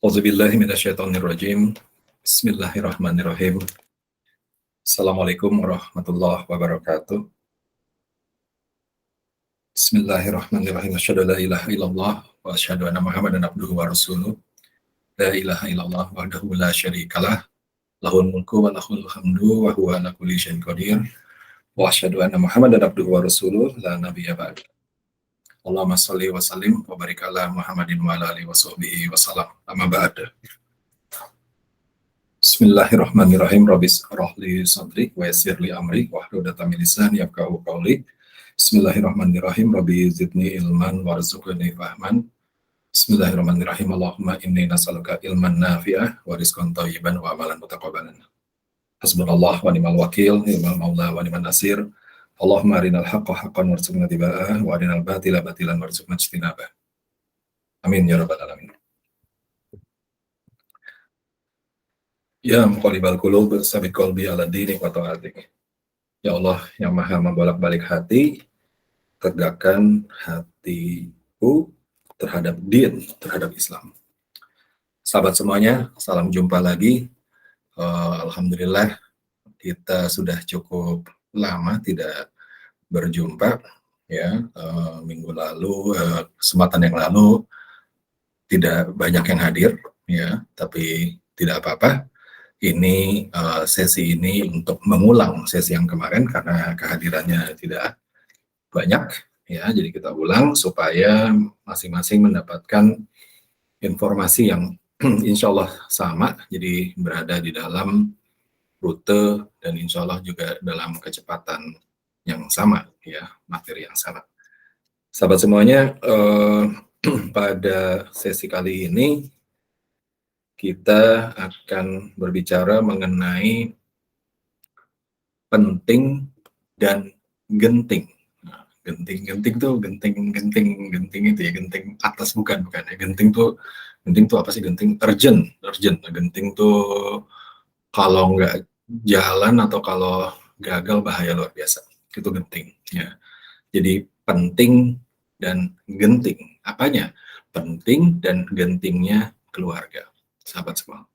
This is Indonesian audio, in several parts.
Auzubillahi minasyaitonirrajim. Bismillahirrahmanirrahim. Assalamualaikum warahmatullahi wabarakatuh. Bismillahirrahmanirrahim. Asyhadu an la ilaha illallah wa asyhadu anna Muhammadan abduhu wa rasuluh. La ilaha illallah wahdahu la syarikalah. Lahul mulku wa lahul hamdu wa huwa ala kulli syai'in qadir. Wa asyhadu anna Muhammadan abduhu wa rasuluh la nabiyya ba'd. Allahumma shalli wa sallim wa barik ala Muhammadin wa ala alihi wa sahbihi wa salam. Amma ba'd. Bismillahirrahmanirrahim. Rabbis shrahli sadri wa yassir li amri wahlul 'uqdatam min lisani yafqahu qawli. Bismillahirrahmanirrahim. Rabbi zidni ilman warzuqni fahman. Bismillahirrahmanirrahim. Allahumma inni nas'aluka ilman nafi'ah wa rizqan thayyiban wa amalan mutaqabbalan. Hasbunallah wa ni'mal wakil, ni'mal maula wa ni'man nasir. Allahumma arinal haqqa haqqan warzuqna tiba'ah wa arinal batila batilan warzuqna ijtinabah. Amin ya rabbal alamin. Ya muqallibal qulub, tsabbit qalbi ala dinik wa ta'atik. Ya Allah yang maha membolak-balik hati, tegakkan hatiku terhadap din, terhadap Islam. Sahabat semuanya, salam jumpa lagi. Alhamdulillah kita sudah cukup lama tidak berjumpa, ya. Minggu lalu, kesempatan yang lalu tidak banyak yang hadir, ya, tapi tidak apa-apa. Ini sesi ini untuk mengulang sesi yang kemarin karena kehadirannya tidak banyak, ya. Jadi kita ulang supaya masing-masing mendapatkan informasi yang insya Allah sama, jadi berada di dalam rute dan insya Allah juga dalam kecepatan yang sama, ya, materi yang sama. Sahabat semuanya, pada sesi kali ini kita akan berbicara mengenai penting dan genting. Nah, genting tuh genting itu ya, genting atas bukan ya. Genting tuh apa sih? Genting urgent. Genting tuh kalau nggak jalan atau kalau gagal bahaya luar biasa. Itu genting, ya. Jadi penting dan genting. Apanya? Penting dan gentingnya keluarga. Sahabat semua.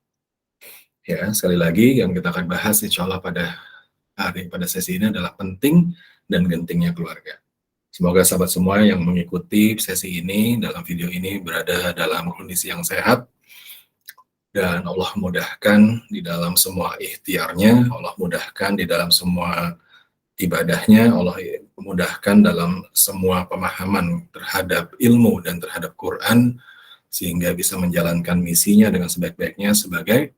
Ya, sekali lagi yang kita akan bahas insya Allah pada sesi ini adalah penting dan gentingnya keluarga. Semoga sahabat semua yang mengikuti sesi ini dalam video ini berada dalam kondisi yang sehat dan Allah mudahkan di dalam semua ikhtiarnya, Allah mudahkan di dalam semua ibadahnya, Allah mudahkan dalam semua pemahaman terhadap ilmu dan terhadap Quran, sehingga bisa menjalankan misinya dengan sebaik-baiknya sebagai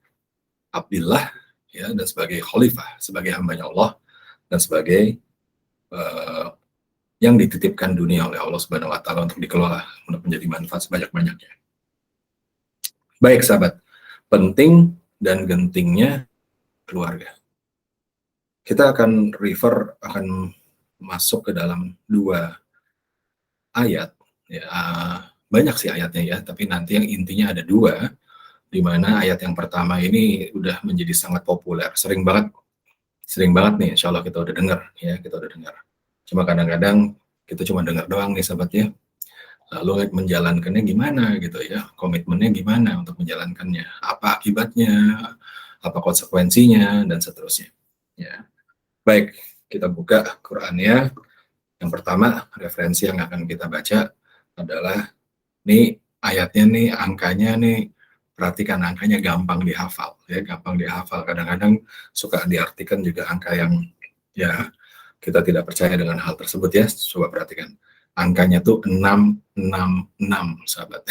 Abdillah, ya, dan sebagai khalifah, sebagai hambanya Allah, dan sebagai yang dititipkan dunia oleh Allah Subhanahu wa Ta'ala untuk dikelola, untuk menjadi manfaat sebanyak-banyaknya. Baik sahabat, penting dan gentingnya keluarga. Kita akan masuk ke dalam dua ayat, ya. Banyak sih ayatnya, ya, tapi nanti yang intinya ada dua, di mana ayat yang pertama ini udah menjadi sangat populer, sering banget nih, insya Allah kita udah dengar, ya, Cuma kadang-kadang kita cuma dengar doang nih sahabat, ya. Lalu menjalankannya gimana gitu, ya, komitmennya gimana untuk menjalankannya, apa akibatnya, apa konsekuensinya, dan seterusnya, ya. Baik, kita buka Qurannya. Yang pertama, referensi yang akan kita baca adalah nih ayatnya nih, angkanya nih, perhatikan angkanya gampang dihafal, ya, kadang-kadang suka diartikan juga angka yang, ya, kita tidak percaya dengan hal tersebut, ya. Coba perhatikan, angkanya tuh 666 sahabat.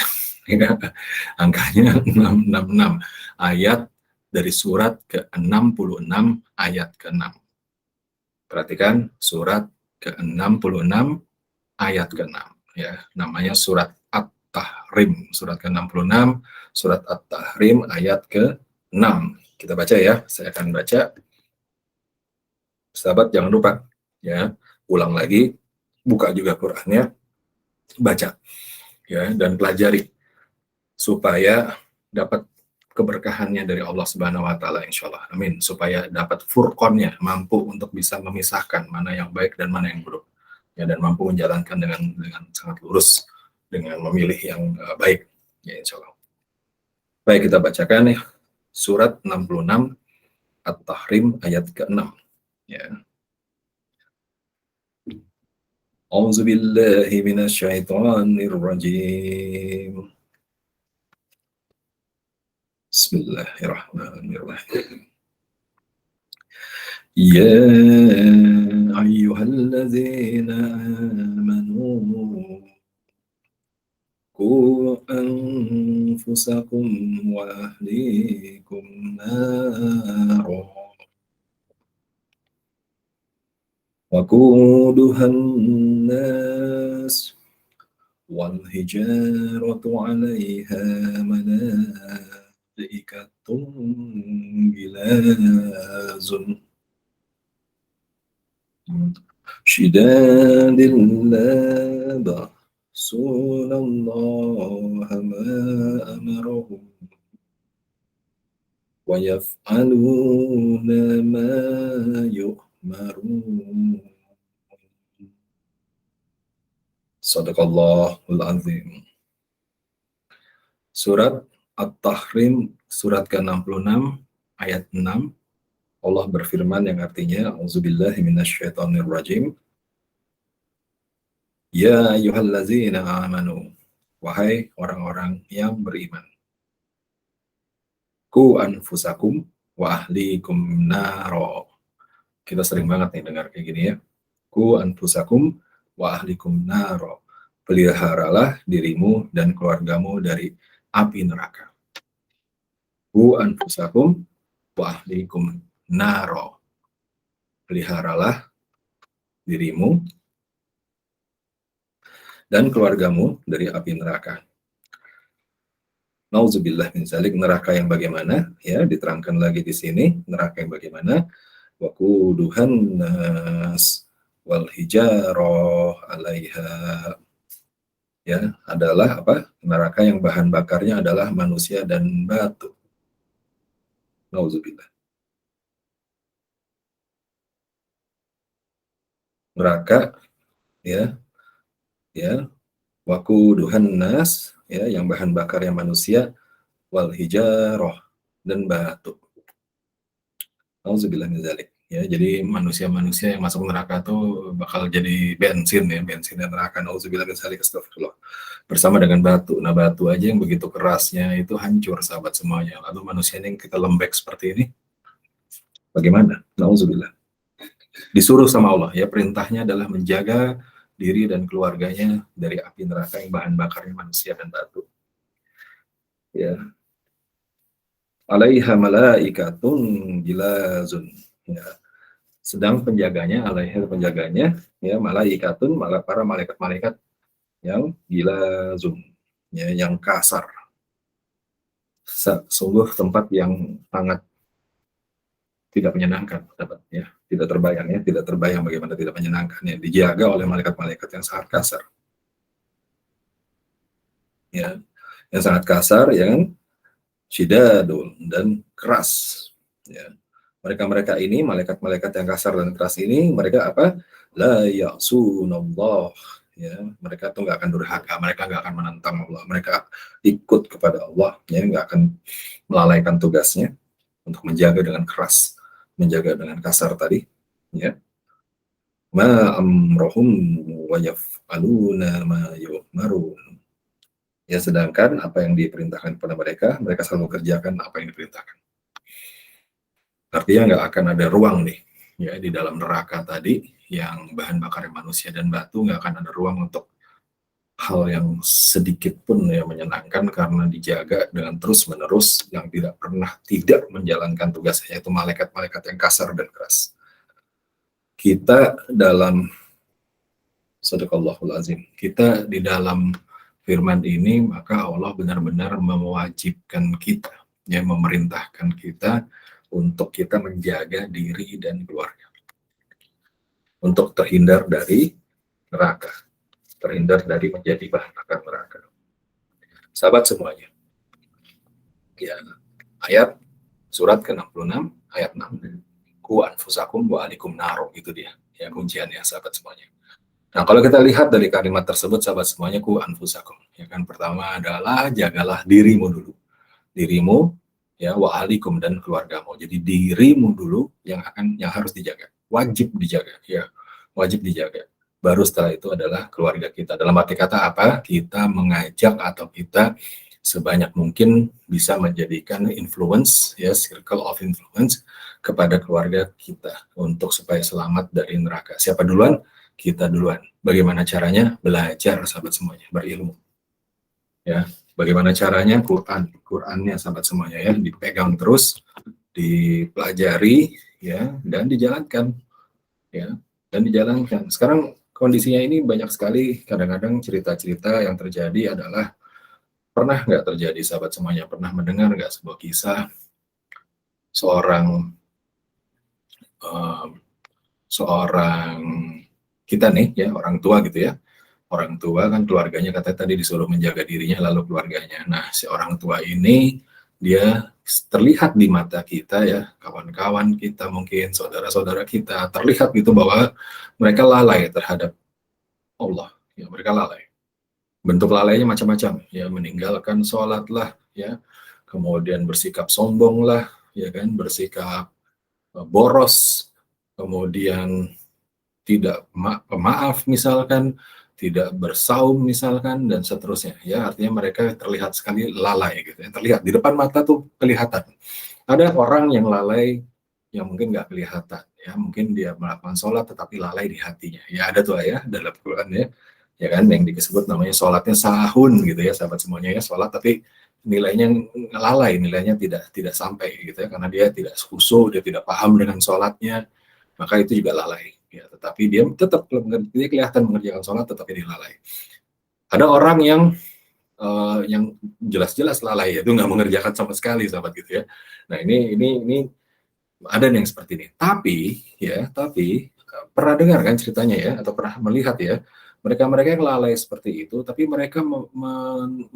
Angkanya 666, ayat dari surat ke-66 ayat ke-6. Perhatikan, surat ke-66 ayat ke-6, ya, namanya surat At-Tahrim, surat ke-66, surat At-Tahrim ayat ke-6. Kita baca, ya, saya akan baca. Sahabat jangan lupa, ya, ulang lagi, buka juga Qurannya, baca, ya, dan pelajari supaya dapat keberkahannya dari Allah Subhanahu wa Ta'ala, insya Allah, amin, supaya dapat furqonnya, mampu untuk bisa memisahkan mana yang baik dan mana yang buruk, ya, dan mampu menjalankan dengan sangat lurus, dengan memilih yang baik, ya, insya Allah. Baik, kita bacakan ya. Surat 66 At-Tahrim ayat ke-6. Ya. A'udzu billahi minasyaitonir rajim. Bismillahirrahmanirrahim. Ya ayyuhalladzina amanu قوا أنفسكم وأهليكم نارا وقودها الناس والحجارة عليها ملائكة غلاظ شداد لا يعصون الله ما أمرهم ويفعلون ما يؤمرون. Sadaqallahul Azim. Surat At-Tahrim, surat ke-66, ayat 6. Allah berfirman yang artinya, A'udzubillahi minasyaitonirrajim. Ya ayyuhallazina amanu. Wahai orang-orang yang beriman. Ku anfusakum wa ahlikum naro. Kita sering banget nih dengar kayak gini ya. Ku anfusakum wa ahlikum naro. Peliharalah dirimu dan keluargamu dari api neraka. Ku anfusakum wa ahlikum naro. Peliharalah dirimu dan keluargamu dari api neraka. Nauzubillah min zalik, neraka yang bagaimana? Ya, diterangkan lagi di sini, neraka yang bagaimana? Waquduhan nas wal hijarah 'alaiha. Ya, adalah apa? Neraka yang bahan bakarnya adalah manusia dan batu. Nauzubillah. Neraka ya, waquduhan nas, ya, yang bahan bakarnya manusia, wal hijarah, dan batu. Auzubillah min dzalik. Ya, jadi manusia-manusia yang masuk neraka tuh bakal jadi bensin ya, bensin dan neraka. Auzubillah min dzalik, astagfirullah. Bersama dengan batu. Nah, batu aja yang begitu kerasnya itu hancur, sahabat semuanya. Lalu manusia yang kita lembek seperti ini, bagaimana? Auzubillah. Disuruh sama Allah ya, perintahnya adalah menjaga diri dan keluarganya dari api neraka yang bahan bakarnya manusia dan batu. Ya. Alaiha malaikatun gilazun. Ya. Sedang penjaganya, alaiha penjaganya, ya, malaikatun, para malaikat-malaikat yang gilazun, ya, yang kasar. Sungguh tempat yang sangat tidak menyenangkan, ya, tidak terbayang ya, tidak terbayang bagaimana tidak menyenangkan ya, dijaga oleh malaikat-malaikat yang sangat kasar. Ya, yang sangat kasar, ya kan? Syidadul, dan keras. Ya. Mereka-mereka ini, malaikat-malaikat yang kasar dan keras ini, mereka apa? La ya'sunallah. Ya, mereka tuh nggak akan durhaka, mereka nggak akan menentang Allah, mereka ikut kepada Allah, ya, nggak akan melalaikan tugasnya untuk menjaga dengan keras, menjaga dengan kasar tadi. Ya. Ma amrohum wa yaf'aluna ma yu'marun. Ya, sedangkan apa yang diperintahkan kepada mereka, mereka selalu kerjakan apa yang diperintahkan. Artinya nggak akan ada ruang nih, ya, di dalam neraka tadi yang bahan bakar manusia dan batu, nggak akan ada ruang untuk hal yang sedikit pun yang menyenangkan, karena dijaga dengan terus-menerus yang tidak pernah tidak menjalankan tugasnya, yaitu malaikat-malaikat yang kasar dan keras. Kita dalam Sadaqallahul Azim, kita di dalam firman ini, maka Allah benar-benar mewajibkan kita, ya, memerintahkan kita untuk kita menjaga diri dan keluarga, untuk terhindar dari neraka, terhindar dari menjadi bahan bakar neraka. Sahabat semuanya, ya, ayat surat ke-66 ayat 6, ku anfusakum wa alikum naro, itu dia ya kunciannya, sahabat semuanya. Nah, kalau kita lihat dari kalimat tersebut, sahabat semuanya, ku anfusakum, ya kan, pertama adalah jagalah dirimu dulu. dirimu, ya, wa ahlikum, dan keluargamu. Jadi dirimu dulu yang harus dijaga, wajib dijaga, ya, wajib dijaga. Baru setelah itu adalah keluarga kita. Dalam arti kata apa? Kita mengajak atau kita sebanyak mungkin bisa menjadikan influence, ya, circle of influence kepada keluarga kita untuk supaya selamat dari neraka. Siapa duluan? Kita duluan. Bagaimana caranya? Belajar, sahabat semuanya, berilmu. Ya, bagaimana caranya? Qurannya, sahabat semuanya, ya, dipegang terus, dipelajari, ya, dan dijalankan, ya, dan dijalankan. Sekarang kondisinya ini banyak sekali, kadang-kadang cerita-cerita yang terjadi adalah, pernah nggak terjadi, sahabat semuanya, pernah mendengar nggak sebuah kisah seorang seorang kita nih, ya, orang tua gitu, ya, orang tua kan keluarganya katanya tadi disuruh menjaga dirinya lalu keluarganya. Nah, si orang tua ini dia terlihat di mata kita, ya, kawan-kawan kita, mungkin saudara-saudara kita, terlihat gitu bahwa mereka lalai terhadap Allah, ya, mereka lalai. Bentuk lalainya macam-macam, ya, meninggalkan sholat lah, ya, kemudian bersikap sombong lah, ya kan, bersikap boros, kemudian tidak pemaaf misalkan, tidak bersaum misalkan, dan seterusnya, ya, artinya mereka terlihat sekali lalai gitu, ya, terlihat di depan mata tuh kelihatan. Ada orang yang lalai yang mungkin nggak kelihatan, ya, mungkin dia melakukan sholat tetapi lalai di hatinya, ya, ada tuh, ya, dalam Quran, ya kan, yang disebut namanya sholatnya sahun gitu, ya, sahabat semuanya, ya, sholat tapi nilainya lalai, nilainya tidak sampai gitu, ya, karena dia tidak khusyuk, dia tidak paham dengan sholatnya, maka itu juga lalai, ya, tetapi dia tetap dia kelihatan mengerjakan sholat tetapi dia lalai. Ada orang yang jelas-jelas lalai, itu nggak mengerjakan sama sekali, sahabat, gitu, ya. Nah, ini ada yang seperti ini. Tapi pernah dengar kan ceritanya, ya, atau pernah melihat, ya, mereka-mereka yang lalai seperti itu, tapi mereka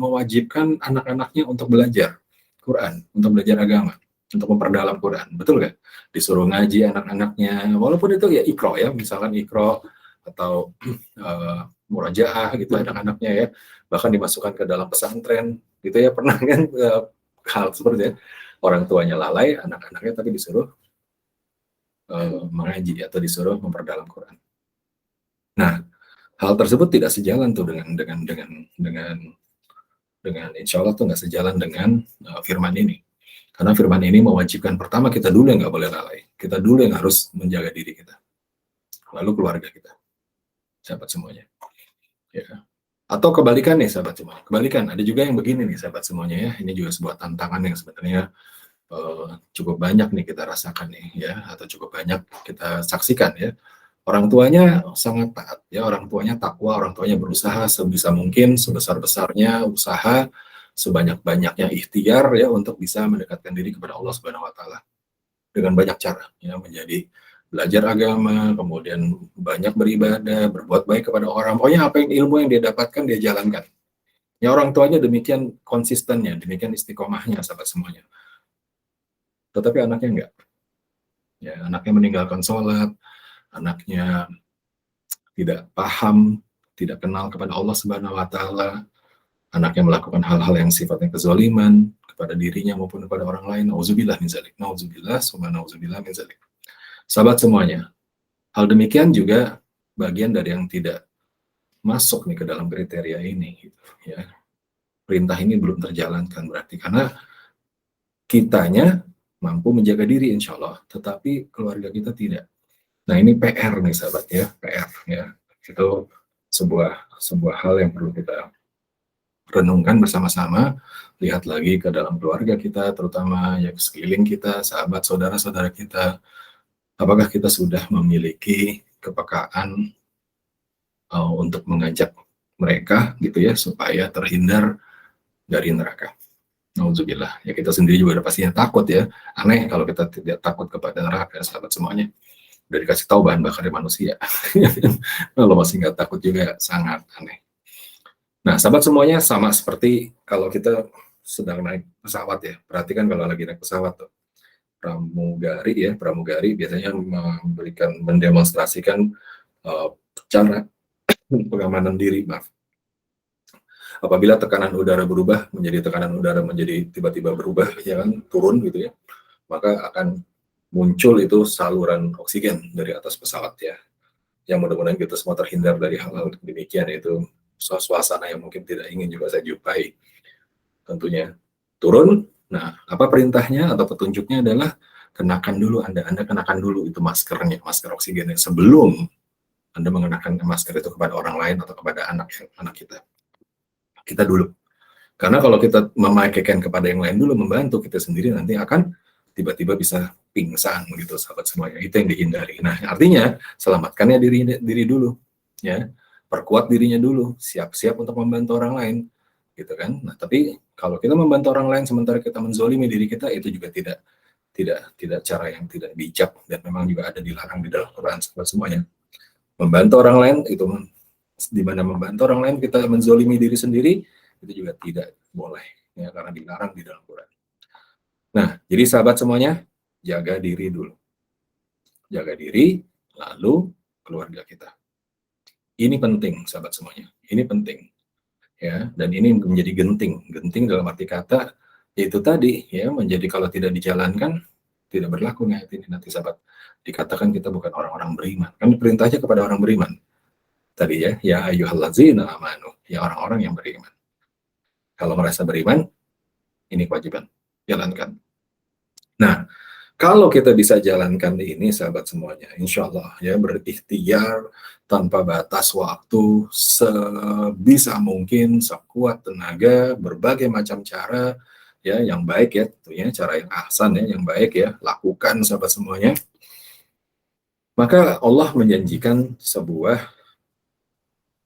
mewajibkan anak-anaknya untuk belajar Quran, untuk belajar agama, untuk memperdalam Quran, betul nggak? Disuruh ngaji anak-anaknya, walaupun itu, ya, ikro, ya, misalkan ikro atau murajaah gitu anak-anaknya, ya, bahkan dimasukkan ke dalam pesantren gitu, ya, pernah kan hal seperti itu, orang tuanya lalai, anak-anaknya tapi disuruh mengaji atau disuruh memperdalam Quran. Nah, hal tersebut tidak sejalan tuh dengan insya Allah tuh nggak sejalan dengan firman ini. Karena firman ini mewajibkan pertama kita dulu yang nggak boleh lalai, kita dulu yang harus menjaga diri kita, lalu keluarga kita, sahabat semuanya. Ya. Atau kebalikan nih, sahabat semua. Kebalikan, ada juga yang begini nih, sahabat semuanya, ya. Ini juga sebuah tantangan yang sebenarnya cukup banyak nih kita rasakan nih, ya, atau cukup banyak kita saksikan, ya. Orang tuanya sangat taat, ya, orang tuanya takwa, orang tuanya berusaha sebisa mungkin, sebesar-besarnya usaha, sebanyak-banyaknya ikhtiar, ya, untuk bisa mendekatkan diri kepada Allah Subhanahu wa taala dengan banyak cara, ya, menjadi belajar agama, kemudian banyak beribadah, berbuat baik kepada orang. Pokoknya apa yang ilmu yang dia dapatkan dia jalankan. Ya, orang tuanya demikian konsistennya, demikian istiqomahnya, sahabat semuanya. Tetapi anaknya enggak. Ya, anaknya meninggalkan sholat, anaknya tidak paham, tidak kenal kepada Allah Subhanahu wa taala, anaknya melakukan hal-hal yang sifatnya kezaliman kepada dirinya maupun kepada orang lain. Nauzubillah min dzalik. Nauzubillah, summa nauzubillah min dzalik. Sahabat semuanya, hal demikian juga bagian dari yang tidak masuk nih ke dalam kriteria ini, gitu, ya. Perintah ini belum terjalankan berarti karena kitanya mampu menjaga diri insya Allah, tetapi keluarga kita tidak. Nah, ini PR nih, sahabat, ya, PR, ya. Itu sebuah hal yang perlu kita renungkan bersama-sama, lihat lagi ke dalam keluarga kita, terutama, ya, sekeliling kita, sahabat, saudara-saudara kita. Apakah kita sudah memiliki kepekaan untuk mengajak mereka, gitu, ya, supaya terhindar dari neraka. Nauzubillah. Ya, kita sendiri juga udah pastinya takut, ya. Aneh kalau kita tidak takut kepada neraka, sahabat semuanya. Udah dikasih tahu bahan bakarnya manusia. Kalau masih nggak takut juga sangat aneh. Nah, sahabat semuanya, sama seperti kalau kita sedang naik pesawat, ya. Perhatikan kalau lagi naik pesawat tuh. Pramugari biasanya mendemonstrasikan cara pengamanan diri, maaf. Apabila tekanan udara berubah menjadi tekanan udara menjadi tiba-tiba berubah, ya kan, turun gitu ya, maka akan muncul itu saluran oksigen dari atas pesawat ya. Yang mudah-mudahan kita semua terhindar dari hal-hal demikian, itu suasana yang mungkin tidak ingin juga saya jumpai tentunya. Turun, nah apa perintahnya atau petunjuknya adalah kenakan dulu, Anda kenakan dulu itu maskernya, masker oksigennya sebelum Anda mengenakan masker itu kepada orang lain atau kepada anak kita. Kita dulu. Karena kalau kita memakaikan kepada yang lain dulu, membantu, kita sendiri nanti akan tiba-tiba bisa pingsan gitu, sahabat semuanya. Itu yang dihindari. Nah, artinya selamatkannya diri dulu, ya. Perkuat dirinya dulu, siap-siap untuk membantu orang lain, gitu kan. Nah, tapi kalau kita membantu orang lain sementara kita menzolimi diri kita, itu juga tidak cara yang tidak bijak, dan memang juga ada dilarang di dalam Quran, sahabat semuanya. Membantu orang lain itu, di mana membantu orang lain kita menzolimi diri sendiri, itu juga tidak boleh ya, karena dilarang di dalam Quran. Nah, jadi sahabat semuanya, jaga diri dulu. Jaga diri, lalu keluarga kita. Ini penting sahabat semuanya. Ini penting. Ya, dan ini menjadi genting. Genting dalam arti kata yaitu tadi ya, menjadi kalau tidak dijalankan tidak berlaku nih ini nanti sahabat. Dikatakan kita bukan orang-orang beriman. Kan perintahnya kepada orang beriman. Tadi ya ayyuhallazina amanu, ya orang-orang yang beriman. Kalau merasa beriman, ini kewajiban, jalankan. Nah, kalau kita bisa jalankan ini, sahabat semuanya, insya Allah ya, berikhtiar tanpa batas waktu, sebisa mungkin, sekuat tenaga, berbagai macam cara, ya, yang baik ya, tentunya cara yang ahsan ya, yang baik ya, lakukan sahabat semuanya. Maka Allah menjanjikan sebuah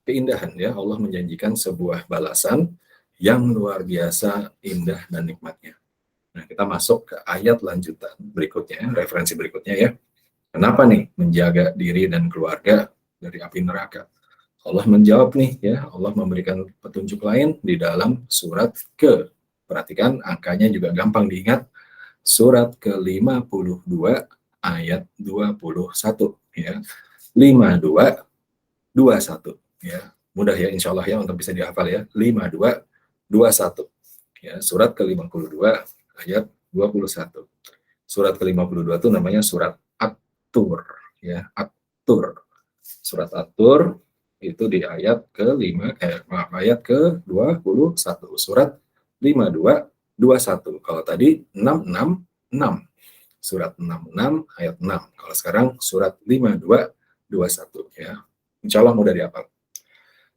keindahan ya, Allah menjanjikan sebuah balasan yang luar biasa indah dan nikmatnya. Nah, kita masuk ke ayat lanjutan berikutnya, referensi berikutnya ya. Kenapa nih menjaga diri dan keluarga dari api neraka? Allah menjawab nih ya, Allah memberikan petunjuk lain di dalam surat perhatikan angkanya juga gampang diingat, surat ke-52 ayat 21 ya. 5221 ya. Mudah ya insya Allah ya untuk bisa dihafal ya. 5221 ya, surat ke-52 ayat 21. Surat ke-52 itu namanya surat At-Tur ya, At-Tur. Surat At-Tur itu di ayat ayat ke-21. Surat 5221. Kalau tadi 666. Surat 66 ayat 6. Kalau sekarang surat 5221 ya. Insya Allah mudah dihafal.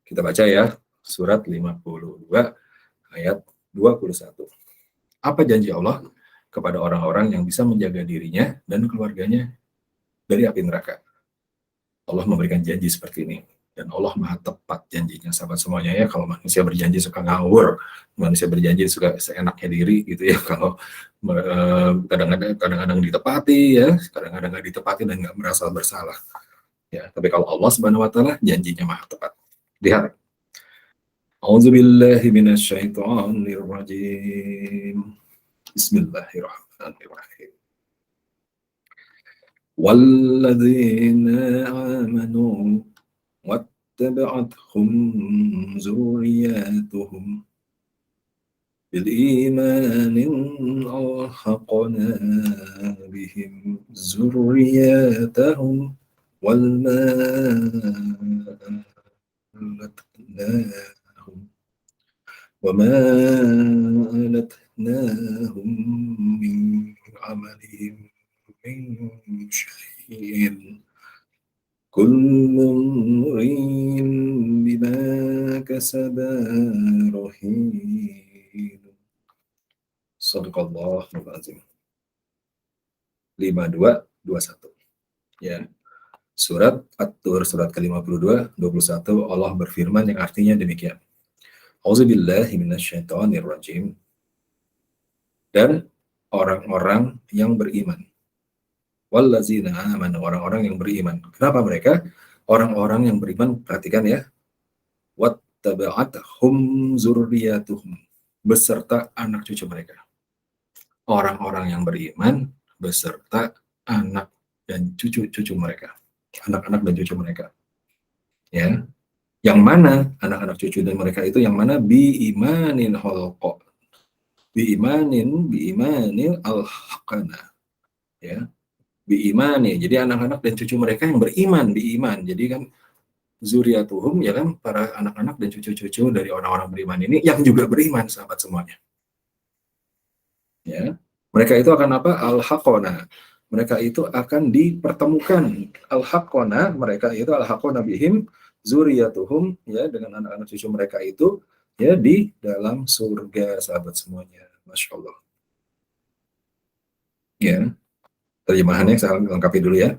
Kita baca ya, surat 52 ayat 21. Apa janji Allah kepada orang-orang yang bisa menjaga dirinya dan keluarganya dari api neraka? Allah memberikan janji seperti ini. Dan Allah maha tepat janjinya, sahabat semuanya ya. Kalau manusia berjanji suka ngawur, manusia berjanji suka seenaknya diri gitu ya. Kalau kadang-kadang ditepati ya, kadang-kadang nggak ditepati dan nggak merasa bersalah. Ya, tapi kalau Allah Subhanahu Wa Taala janjinya maha tepat. Lihat. A'udzubillahi minasyaitonirrajim. Bismillahirrahmanirrahim. Walladzina amanu wattaba'athum zurriyatuhum bil imanin alhaqna bihim zurriyatahum wal ma وما ألتناهم من عملهم من شيء كل امرئ بما كسب رهين Shadaqallahul Azim. 5221 ya. Surat At-Tur surat ke-52 21 Allah berfirman yang artinya demikian. Auzubillahi minasyaitonirrajim. Dan orang-orang yang beriman. Wallazina amanu, orang-orang yang beriman. Kenapa mereka? Orang-orang yang beriman, perhatikan ya. Wattaba'athum zurriyatuhum, beserta anak cucu mereka. Orang-orang yang beriman beserta anak dan cucu-cucu mereka. Anak-anak dan cucu mereka. Ya. Yang mana anak-anak cucu dan mereka itu yang mana biimanin holqo, biimanin alhaqana, ya, biimani. Jadi anak-anak dan cucu mereka yang beriman, biiman. Jadi kan zuriatuhum, ya kan, para anak-anak dan cucu-cucu dari orang-orang beriman ini yang juga beriman, sahabat semuanya. Ya, mereka itu akan apa? Al-haqona. Mereka itu akan dipertemukan. Al-haqona, mereka itu al-haqona bihim zuriatuhum, ya, dengan anak-anak cucu mereka itu, ya, di dalam surga, sahabat semuanya. Masya Allah. Ya, terjemahannya saya lengkapi dulu ya.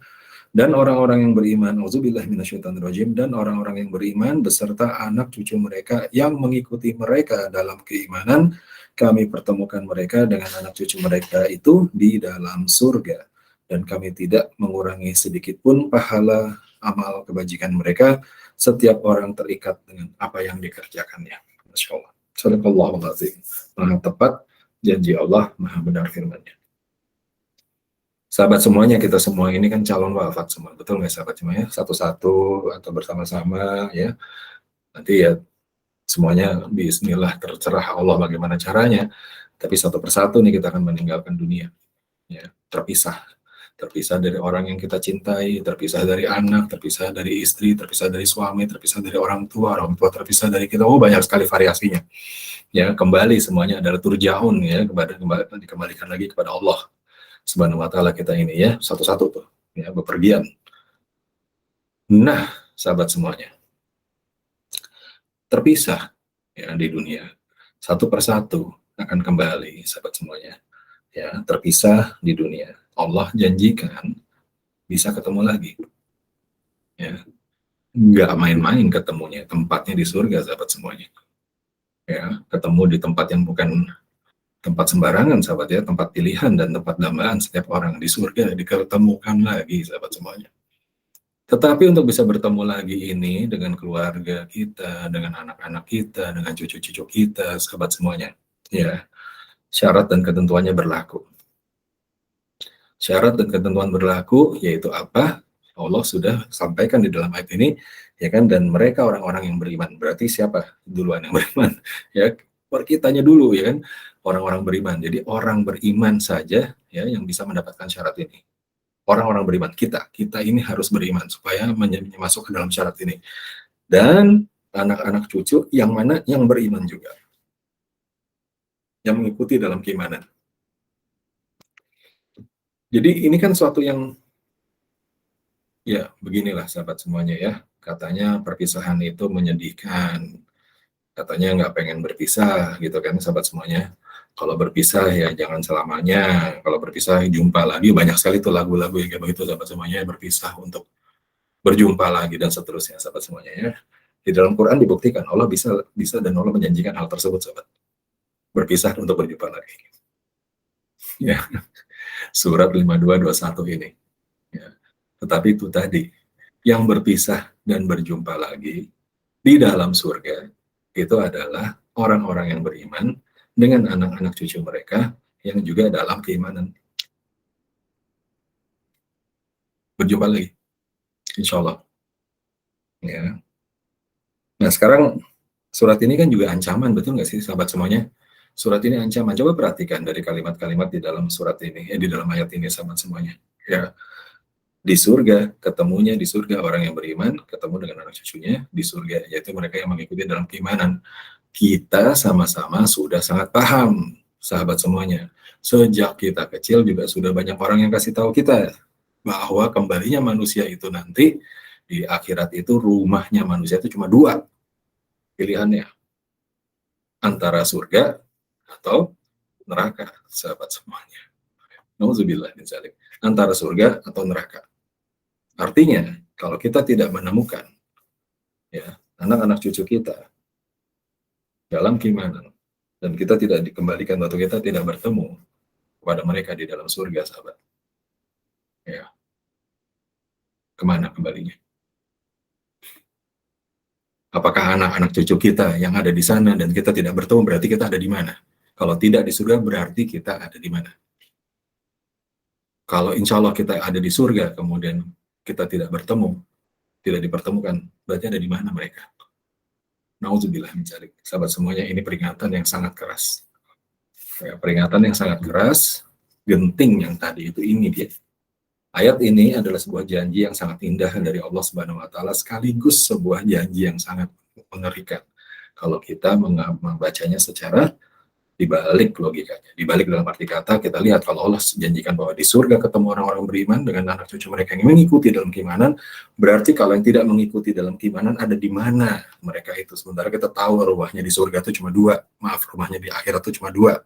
Dan orang-orang yang beriman, auzubillah minasyaitonirrajim, dan orang-orang yang beriman beserta anak cucu mereka yang mengikuti mereka dalam keimanan, kami pertemukan mereka dengan anak cucu mereka itu di dalam surga, dan kami tidak mengurangi sedikit pun pahala amal kebajikan mereka. Setiap orang terikat dengan apa yang dikerjakannya. Masya Allah. Sadaqallahul azim. Maha tepat janji Allah, maha benar firman-Nya. Sahabat semuanya, kita semua ini kan calon wafat semua, betul nggak sahabat semuanya? Satu-satu atau bersama-sama, ya. Nanti ya semuanya bismillah, terserah Allah bagaimana caranya. Tapi satu persatu nih kita akan meninggalkan dunia, ya, terpisah dari orang yang kita cintai, terpisah dari anak, terpisah dari istri, terpisah dari suami, terpisah dari orang tua terpisah dari kita. Oh, banyak sekali variasinya. Ya, kembali semuanya adalah turjaun, ya, dikembalikan lagi kepada Allah Subhanahu wa taala kita ini, ya, satu-satu tuh, ya, bepergian. Nah, sahabat semuanya, terpisah, ya, di dunia. Satu persatu akan kembali, sahabat semuanya. Ya, terpisah di dunia. Allah janjikan bisa ketemu lagi. Ya, nggak main-main ketemunya, tempatnya di surga, sahabat semuanya. Ya, ketemu di tempat yang bukan tempat sembarangan, sahabat, ya, tempat pilihan dan tempat dambaan setiap orang di surga diketemukan lagi, sahabat semuanya. Tetapi untuk bisa bertemu lagi ini dengan keluarga kita, dengan anak-anak kita, dengan cucu-cucu kita, sahabat semuanya, ya, syarat dan ketentuannya berlaku. Syarat dan ketentuan berlaku yaitu apa? Allah sudah sampaikan di dalam ayat ini, ya kan, dan mereka orang-orang yang beriman. Berarti siapa duluan yang beriman? Ya, kitanya dulu, ya kan, orang-orang beriman. Jadi orang beriman saja, ya, yang bisa mendapatkan syarat ini. Orang-orang beriman, kita ini harus beriman supaya masuk ke dalam syarat ini. Dan anak-anak cucu yang mana yang beriman juga, yang mengikuti dalam keimanan. Jadi ini kan suatu yang, ya, beginilah sahabat semuanya, ya. Katanya perpisahan itu menyedihkan. Katanya nggak pengen berpisah, gitu kan, sahabat semuanya. Kalau berpisah ya jangan selamanya. Kalau berpisah jumpa lagi. Banyak sekali tuh lagu-lagu yang kayak begitu, sahabat semuanya, berpisah untuk berjumpa lagi dan seterusnya, sahabat semuanya, ya. Di dalam Quran dibuktikan Allah bisa dan Allah menjanjikan hal tersebut, sahabat. Berpisah untuk berjumpa lagi. Ya. Surat 5221 ini. Ya. Tetapi itu tadi, yang berpisah dan berjumpa lagi di dalam surga itu adalah orang-orang yang beriman dengan anak-anak cucu mereka yang juga dalam keimanan. Berjumpa lagi, insya Allah. Ya. Nah, sekarang surat ini kan juga ancaman, betul nggak sih sahabat semuanya? Surat ini ancaman. Coba perhatikan dari kalimat-kalimat di dalam surat ini, di dalam ayat ini, sahabat semuanya. Ya, di surga, ketemunya di surga orang yang beriman, ketemu dengan anak cucunya di surga, yaitu mereka yang mengikuti dalam keimanan. Kita sama-sama sudah sangat paham, sahabat semuanya. Sejak kita kecil juga sudah banyak orang yang kasih tahu kita bahwa kembalinya manusia itu nanti di akhirat itu, rumahnya manusia itu cuma dua pilihannya, antara surga atau neraka, sahabat semuanya. Nauzubillah min dzalik. Antara surga atau neraka. Artinya, kalau kita tidak menemukan, ya, anak-anak cucu kita dalam keimanan, dan kita tidak dikembalikan atau kita tidak bertemu kepada mereka di dalam surga, sahabat, ya, kemana kembalinya? Apakah anak-anak cucu kita yang ada di sana dan kita tidak bertemu, berarti kita ada di mana? Kalau tidak di surga, berarti kita ada di mana? Kalau insya Allah kita ada di surga, kemudian kita tidak bertemu, tidak dipertemukan, berarti ada di mana mereka? Nauzubillah min dzalik. Sahabat semuanya, ini peringatan yang sangat keras. Ya, peringatan yang sangat keras, genting yang tadi itu ini dia. Ayat ini adalah sebuah janji yang sangat indah dari Allah Subhanahu wa taala, sekaligus sebuah janji yang sangat mengerikan kalau kita membacanya secara dibalik logikanya. Dibalik dalam arti kata, kita lihat kalau Allah janjikan bahwa di surga ketemu orang-orang beriman dengan anak cucu mereka yang mengikuti dalam keimanan, berarti kalau yang tidak mengikuti dalam keimanan ada di mana mereka itu. Sementara kita tahu rumahnya di surga itu cuma dua, maaf, rumahnya di akhirat itu cuma dua.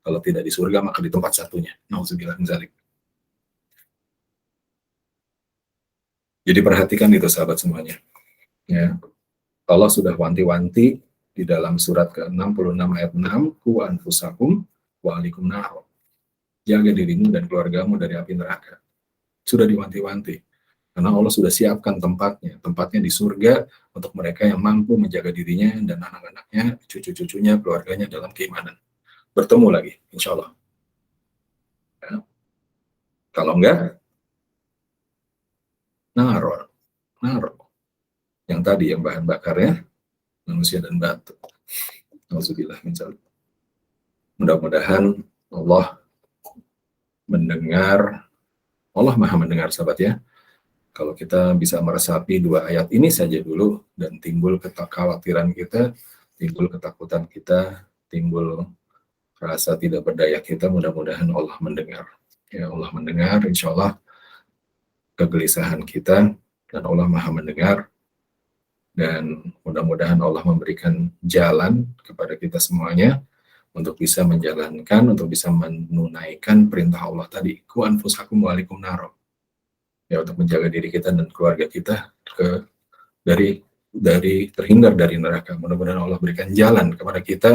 Kalau tidak di surga maka di tempat satunya. Nauzubillah min dzalik. Jadi perhatikan itu sahabat semuanya. Ya. Allah sudah wanti-wanti di dalam surat ke-66 ayat 6, ku anfusakum wa alikum nar. Jaga dirimu dan keluargamu dari api neraka. Sudah diwanti-wanti. Karena Allah sudah siapkan tempatnya. Tempatnya di surga untuk mereka yang mampu menjaga dirinya dan anak-anaknya, cucu-cucunya, keluarganya dalam keimanan. Bertemu lagi, insya Allah. Ya. Kalau enggak, naror. Yang tadi yang bahan bakarnya manusia dan batu. Alhamdulillah. Mudah-mudahan Allah mendengar, Allah maha mendengar sahabat ya. Kalau kita bisa meresapi dua ayat ini saja dulu dan timbul kekhawatiran kita, timbul ketakutan kita, timbul rasa tidak berdaya kita, mudah-mudahan Allah mendengar. Ya Allah mendengar, insya Allah kegelisahan kita, dan Allah maha mendengar, dan mudah-mudahan Allah memberikan jalan kepada kita semuanya untuk bisa menjalankan, untuk bisa menunaikan perintah Allah tadi, ku anfusakum wa alikum naro, ya, untuk menjaga diri kita dan keluarga kita dari terhindar dari neraka. Mudah-mudahan Allah berikan jalan kepada kita.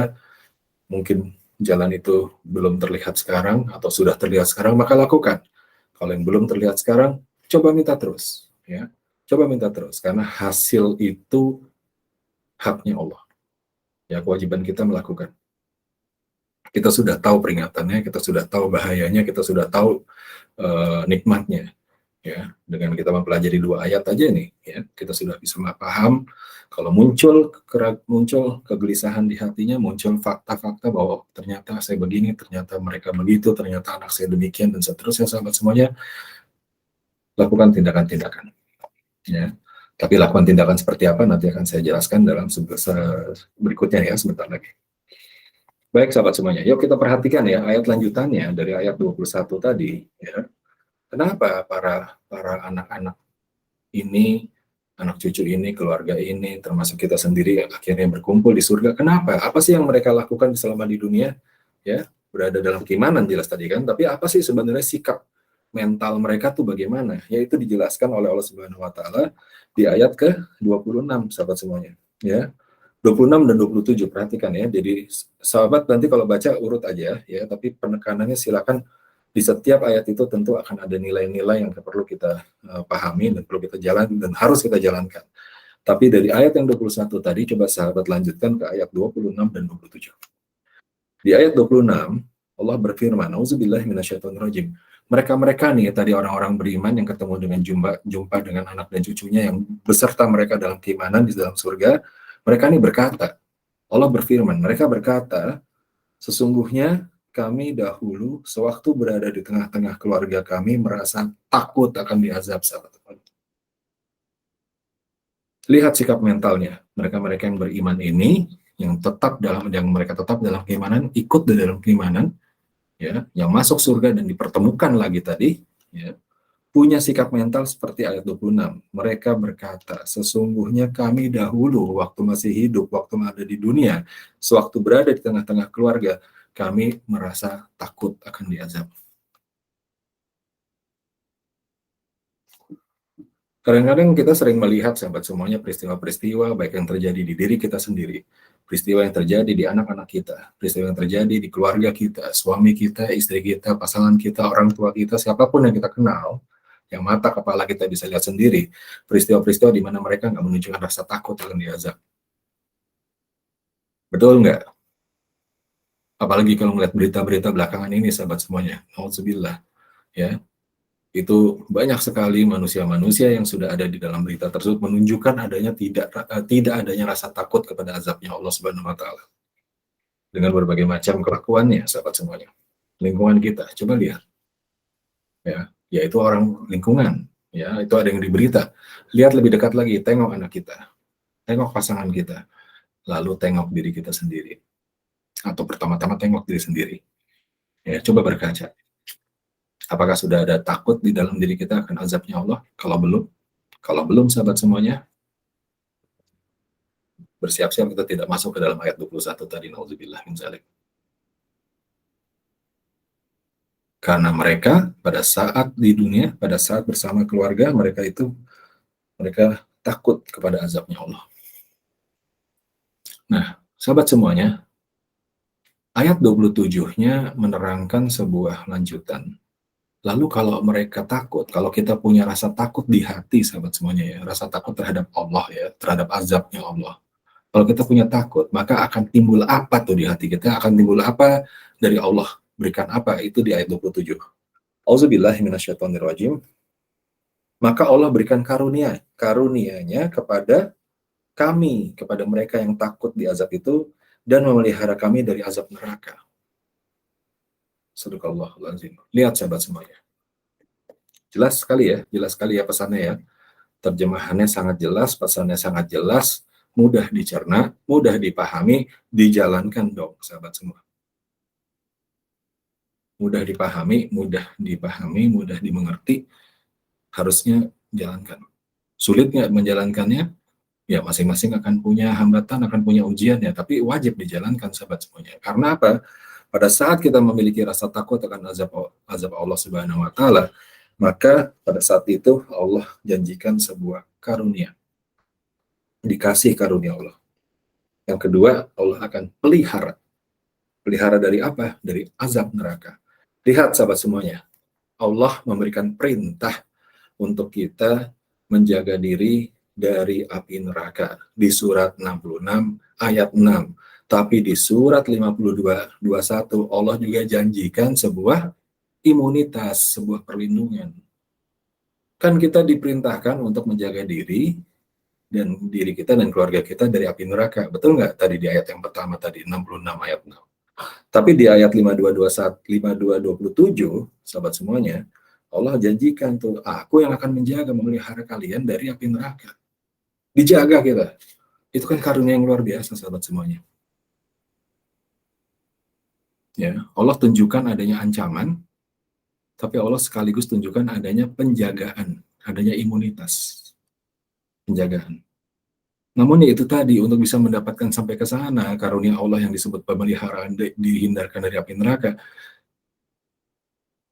Mungkin jalan itu belum terlihat sekarang atau sudah terlihat sekarang, maka lakukan. Kalau yang belum terlihat sekarang, coba minta terus, ya. Coba minta terus, karena hasil itu haknya Allah. Ya, kewajiban kita melakukan. Kita sudah tahu peringatannya, kita sudah tahu bahayanya, kita sudah tahu nikmatnya. Ya, dengan kita mempelajari dua ayat aja nih, ya, kita sudah bisa paham. Kalau muncul kegelisahan di hatinya, muncul fakta-fakta bahwa ternyata saya begini, ternyata mereka begitu, ternyata anak saya demikian, dan seterusnya, sahabat semuanya, lakukan tindakan-tindakan. Ya. Tapi lakukan tindakan seperti apa nanti akan saya jelaskan dalam berikutnya ya, sebentar lagi. Baik sahabat semuanya, yuk kita perhatikan ya ayat lanjutannya dari ayat 21 tadi. Ya. Kenapa para anak-anak ini, anak cucu ini, keluarga ini, termasuk kita sendiri yang akhirnya berkumpul di surga? Kenapa? Apa sih yang mereka lakukan selama di dunia? Ya, berada dalam keimanan jelas tadi kan, tapi apa sih sebenarnya sikap mental mereka tuh bagaimana? Yaitu dijelaskan oleh Allah Subhanahu wa taala di ayat ke-26 sahabat semuanya, ya. 26 dan 27 perhatikan ya. Jadi sahabat nanti kalau baca urut aja ya, tapi penekanannya silakan di setiap ayat itu tentu akan ada nilai-nilai yang perlu kita pahami dan perlu kita jalan dan harus kita jalankan. Tapi dari ayat yang 21 tadi coba sahabat lanjutkan ke ayat 26 dan 27. Di ayat 26 Allah berfirman, auzubillahi minasyaitonirrajim. Mereka-mereka nih tadi orang-orang beriman yang ketemu dengan jumpa dengan anak dan cucunya yang beserta mereka dalam keimanan di dalam surga, mereka ini berkata, Allah berfirman, mereka berkata, sesungguhnya kami dahulu sewaktu berada di tengah-tengah keluarga kami merasa takut akan diazab, sahabat. Lihat sikap mentalnya. Mereka-mereka yang beriman ini, yang mereka tetap dalam keimanan, ikut di dalam keimanan, ya, yang masuk surga dan dipertemukan lagi tadi, ya, punya sikap mental seperti ayat 26. Mereka berkata, sesungguhnya kami dahulu waktu masih hidup, waktu ada di dunia, sewaktu berada di tengah-tengah keluarga, kami merasa takut akan diazab. Kadang-kadang kita sering melihat sahabat semuanya peristiwa-peristiwa baik yang terjadi di diri kita sendiri, peristiwa yang terjadi di anak-anak kita, peristiwa yang terjadi di keluarga kita, suami kita, istri kita, pasangan kita, orang tua kita, siapapun yang kita kenal, yang mata kepala kita bisa lihat sendiri, peristiwa-peristiwa di mana mereka nggak menunjukkan rasa takut akan diazab. Betul nggak? Apalagi kalau melihat berita-berita belakangan ini, sahabat semuanya, alhamdulillah, ya. Itu banyak sekali manusia-manusia yang sudah ada di dalam berita tersebut menunjukkan adanya tidak adanya rasa takut kepada azabnya Allah Subhanahu wa taala. Dengan berbagai macam kelakuannya, sahabat semuanya. Lingkungan kita, coba lihat ya, yaitu orang lingkungan, ya, itu ada yang diberita. Lihat lebih dekat lagi, tengok anak kita, tengok pasangan kita, lalu tengok diri kita sendiri. Atau pertama-tama tengok diri sendiri. Ya, coba berkaca. Apakah sudah ada takut di dalam diri kita akan azabnya Allah? Kalau belum sahabat semuanya, bersiap-siap kita tidak masuk ke dalam ayat 21 tadi, naudzubillah min dzalik. Karena mereka pada saat di dunia, pada saat bersama keluarga, mereka takut kepada azabnya Allah. Nah, sahabat semuanya, ayat 27-nya menerangkan sebuah lanjutan. Lalu kalau mereka takut, kalau kita punya rasa takut di hati, sahabat semuanya ya, rasa takut terhadap Allah ya, terhadap azabnya Allah. Kalau kita punya takut, maka akan timbul apa tuh di hati kita? Akan timbul apa dari Allah? Berikan apa? Itu di ayat 27. Auzubillahi minasyaitonirrajim. Maka Allah berikan karunia-Nya kepada kami, kepada mereka yang takut di azab itu, dan memelihara kami dari azab neraka. Sadaqallahul azim. Lihat sahabat semuanya. Jelas sekali ya pesannya ya. Terjemahannya sangat jelas, pesannya sangat jelas, mudah dicerna, mudah dipahami, dijalankan dong sahabat semua. Mudah dipahami, mudah dimengerti, harusnya jalankan. Sulit nggak menjalankannya? Ya masing-masing akan punya hambatan, akan punya ujian ya, tapi wajib dijalankan sahabat semuanya. Karena apa? Pada saat kita memiliki rasa takut akan azab Allah Subhanahu wa taala, maka pada saat itu Allah janjikan sebuah karunia. Dikasih karunia Allah. Yang kedua, Allah akan pelihara. Pelihara dari apa? Dari azab neraka. Lihat sahabat semuanya, Allah memberikan perintah untuk kita menjaga diri dari api neraka di surat 66 ayat 6. Tapi di surat 52 21 Allah juga janjikan sebuah imunitas, sebuah perlindungan. Kan kita diperintahkan untuk menjaga diri dan diri kita dan keluarga kita dari api neraka. Betul nggak tadi di ayat yang pertama tadi 66 ayat 6. Tapi di ayat 5227 sahabat semuanya, Allah janjikan tuh, aku yang akan menjaga, memelihara kalian dari api neraka. Dijaga kita. Itu kan karunia yang luar biasa sahabat semuanya. Ya, Allah tunjukkan adanya ancaman, tapi Allah sekaligus tunjukkan adanya penjagaan, adanya imunitas, penjagaan. Namun ya itu tadi, untuk bisa mendapatkan sampai ke sana, karunia Allah yang disebut pemeliharaan dihindarkan dari api neraka,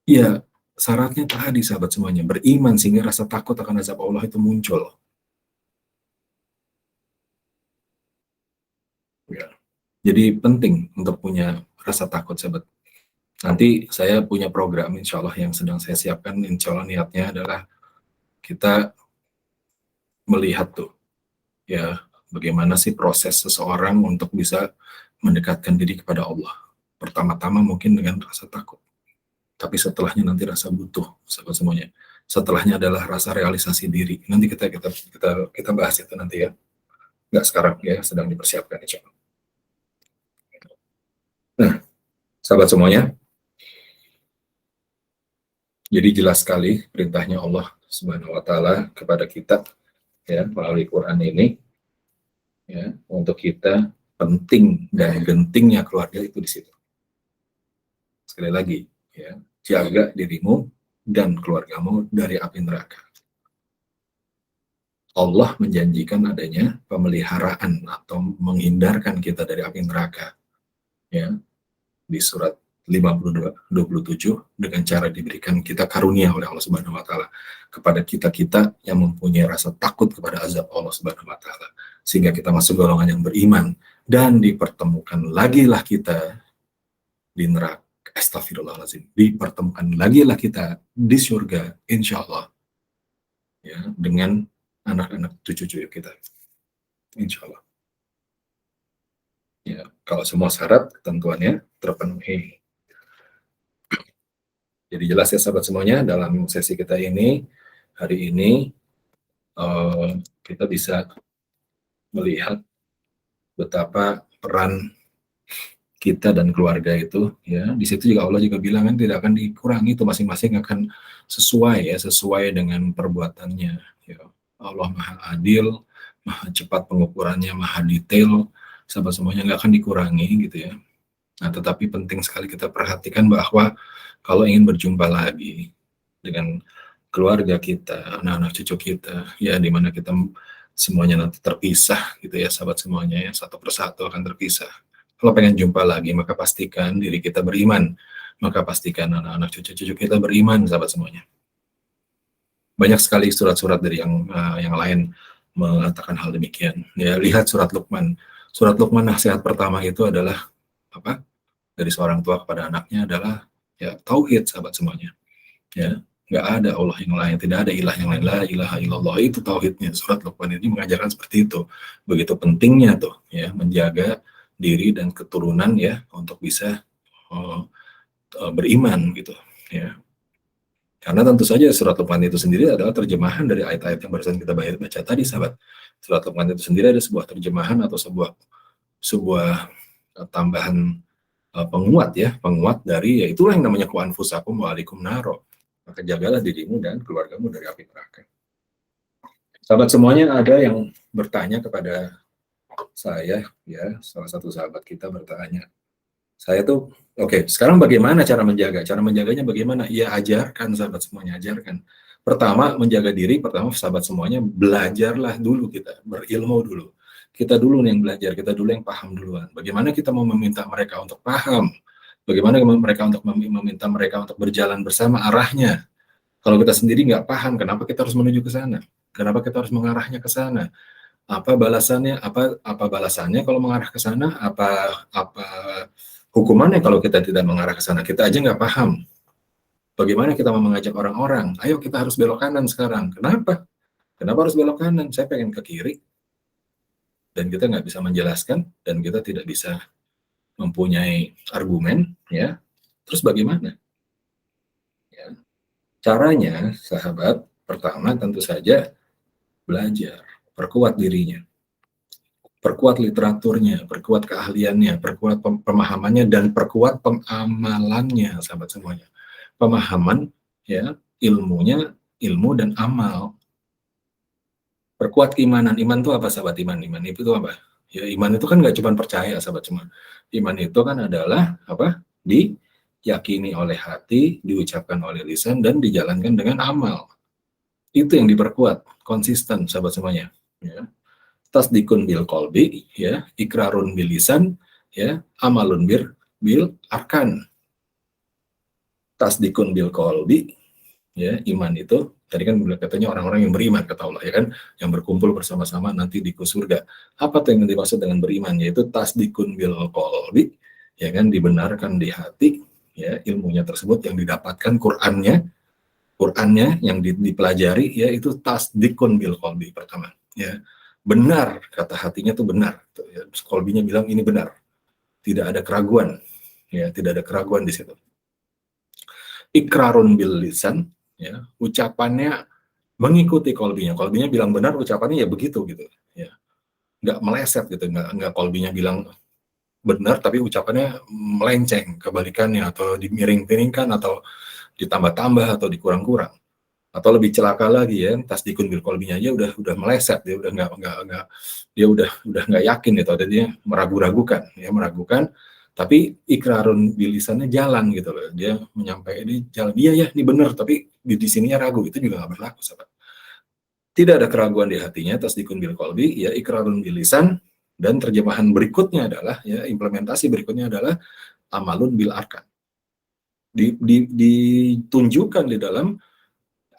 ya syaratnya tadi sahabat semuanya, beriman sehingga rasa takut akan azab Allah itu muncul. Ya. Jadi penting untuk punya rasa takut sahabat. Nanti saya punya program insya Allah yang sedang saya siapkan, insya Allah niatnya adalah kita melihat tuh, ya bagaimana sih proses seseorang untuk bisa mendekatkan diri kepada Allah. Pertama-tama mungkin dengan rasa takut, tapi setelahnya nanti rasa butuh, sahabat semuanya. Setelahnya adalah rasa realisasi diri. Nanti kita bahas itu nanti ya. Nggak sekarang ya, sedang dipersiapkan insya Allah. Nah, sahabat semuanya, jadi jelas sekali perintahnya Allah Subhanahu wa taala kepada kita ya melalui Quran ini ya, untuk kita penting dan gentingnya keluarga itu di situ. Sekali lagi ya, jaga dirimu dan keluargamu dari api neraka. Allah menjanjikan adanya pemeliharaan atau menghindarkan kita dari api neraka ya di surat 52:27 dengan cara diberikan kita karunia oleh Allah Subhanahu wa taala kepada kita-kita yang mempunyai rasa takut kepada azab Allah Subhanahu wa taala, sehingga kita masuk golongan yang beriman dan dipertemukan lagilah kita di neraka. Astagfirullahaladzim, dipertemukan lagilah kita di surga insya Allah ya dengan anak-anak cucu-cucu kita insya Allah ya, kalau semua syarat ketentuannya terpenuhi. Jadi jelas ya sahabat semuanya, dalam sesi kita ini, hari ini, kita bisa melihat betapa peran kita dan keluarga itu, ya, di situ juga Allah juga bilang kan tidak akan dikurangi, itu masing-masing akan sesuai ya, sesuai dengan perbuatannya. Ya. Allah Maha Adil, Maha cepat pengukurannya, Maha detail, sahabat semuanya nggak akan dikurangi gitu ya. Nah, tetapi penting sekali kita perhatikan bahwa kalau ingin berjumpa lagi dengan keluarga kita, anak-anak cucu kita, ya di mana kita semuanya nanti terpisah gitu ya, sahabat semuanya ya, satu persatu akan terpisah. Kalau pengen jumpa lagi, maka pastikan diri kita beriman, maka pastikan anak-anak cucu-cucu kita beriman, sahabat semuanya. Banyak sekali surat-surat dari yang lain mengatakan hal demikian. Ya, lihat surat Luqman. Surat Luqman nasihat pertama itu adalah apa? Dari seorang tua kepada anaknya adalah ya tauhid, sahabat semuanya. Ya, nggak ada Allah yang lain, tidak ada ilah yang lain, la ilaha illallah, itu tauhidnya. Surat Luqman ini mengajarkan seperti itu. Begitu pentingnya tuh ya menjaga diri dan keturunan ya untuk bisa beriman gitu ya. Karena tentu saja surat Luqman itu sendiri adalah terjemahan dari ayat-ayat yang barusan kita baca tadi, sahabat. Surat Luqman itu sendiri ada sebuah terjemahan atau sebuah tambahan penguat ya, penguat dari ya itulah yang namanya ku anfusakum wa alaikum naro. Maka jagalah dirimu dan keluargamu dari api neraka. Sahabat semuanya, ada yang bertanya kepada saya ya, salah satu sahabat kita bertanya, saya tuh oke, sekarang bagaimana cara menjaga? Cara menjaganya bagaimana? Ya ajarkan, sahabat semuanya, ajarkan. Pertama, menjaga diri, pertama sahabat semuanya, belajarlah dulu kita, berilmu dulu. Kita dulu yang belajar, kita dulu yang paham duluan. Bagaimana kita mau meminta mereka untuk paham? Bagaimana mereka untuk meminta mereka untuk berjalan bersama arahnya? Kalau kita sendiri nggak paham, kenapa kita harus menuju ke sana? Kenapa kita harus mengarahnya ke sana? Apa balasannya? Apa balasannya kalau mengarah ke sana? Apa hukumannya kalau kita tidak mengarah ke sana? Kita aja nggak paham. Bagaimana kita mau mengajak orang-orang? Ayo kita harus belok kanan sekarang. Kenapa? Kenapa harus belok kanan? Saya pengen ke kiri. Dan kita nggak bisa menjelaskan, dan kita tidak bisa mempunyai argumen, ya. Terus bagaimana? Ya. Caranya, sahabat, pertama tentu saja belajar, perkuat dirinya, perkuat literaturnya, perkuat keahliannya, perkuat pemahamannya, dan perkuat pengamalannya, sahabat semuanya. Pemahaman, ya, ilmunya, ilmu dan amal. Perkuat keimanan. Iman itu apa, sahabat? Iman itu apa? Ya, iman itu kan nggak cuma percaya, sahabat semua. Iman itu kan adalah apa? Diyakini oleh hati, diucapkan oleh lisan, dan dijalankan dengan amal. Itu yang diperkuat, konsisten, sahabat semuanya. Ya. Tasdikun bil kolbi, ya, ikrarun bil lisan, ya, amalun bil arkan. Tasdikun bil kolbi, ya, iman itu tadi kan katanya orang-orang yang beriman, kata Allah ya kan, yang berkumpul bersama-sama nanti di surga. Apa tuh yang dimaksud dengan beriman? Yaitu tasdikun bil kolbi, ya kan, dibenarkan di hati, ya, ilmunya tersebut yang didapatkan, Qur'annya yang dipelajari, ya, itu tasdikun bil kolbi pertama, ya, benar, kata hatinya tuh benar, ya, kolbinya bilang ini benar, tidak ada keraguan, ya, tidak ada keraguan di situ. Ikrarun bil lisan, ya, ucapannya mengikuti kolbinya bilang benar, ucapannya ya begitu gitu, ya, nggak meleset gitu, nggak kolbinya bilang benar tapi ucapannya melenceng kebalikannya, atau dimiring-miringkan, atau ditambah-tambah, atau dikurang-kurang, atau lebih celaka lagi ya, tasdikun bil kolbinya aja udah meleset, dia udah nggak dia udah nggak yakin gitu, dan dia meragukan, tapi ikrarun bilisannya jalan gitu loh, dia menyampaikan ini jalan, iya ya ini benar, tapi di sininya ragu, itu juga nggak berlaku, sahabat. Tidak ada keraguan di hatinya, tasdikun bil kolbi, ya, ikrarun bil lisan, dan terjemahan berikutnya adalah, ya, implementasi berikutnya adalah amalun bil arkan. Ditunjukkan di dalam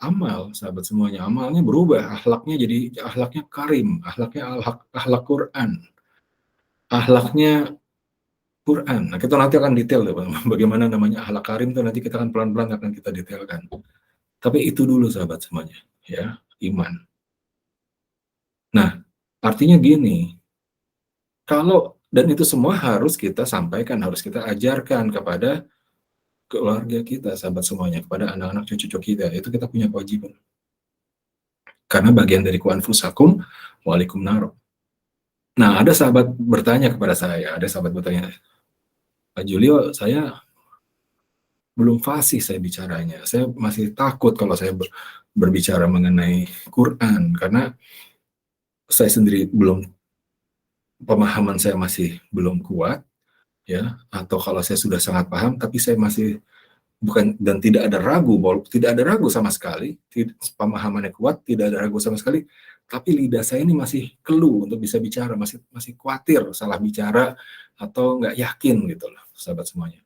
amal, sahabat semuanya. Amalnya berubah, akhlaknya jadi akhlaknya karim, akhlaknya akhlak Quran, akhlaknya Quran. Nah, kita nanti akan detail deh, bagaimana namanya akhlak karim itu nanti kita akan pelan-pelan akan kita detailkan. Tapi itu dulu, sahabat semuanya, ya, iman. Nah, artinya gini, kalau dan itu semua harus kita sampaikan, harus kita ajarkan kepada keluarga kita, sahabat semuanya, kepada anak-anak cucu-cucu kita, itu kita punya kewajiban. Karena bagian dari ku anfusakum walikum naro. Nah, ada sahabat bertanya kepada saya, ada sahabat bertanya, Pak Julio, saya belum fasih saya bicaranya. Saya masih takut kalau saya berbicara mengenai Quran, karena saya sendiri belum, pemahaman saya masih belum kuat, ya, atau kalau saya sudah sangat paham, tapi saya masih bukan, dan tidak ada ragu, tidak ada ragu sama sekali, pemahamannya kuat, tidak ada ragu sama sekali, tapi lidah saya ini masih keluh untuk bisa bicara, masih masih khawatir salah bicara atau nggak yakin gitu loh, sahabat semuanya.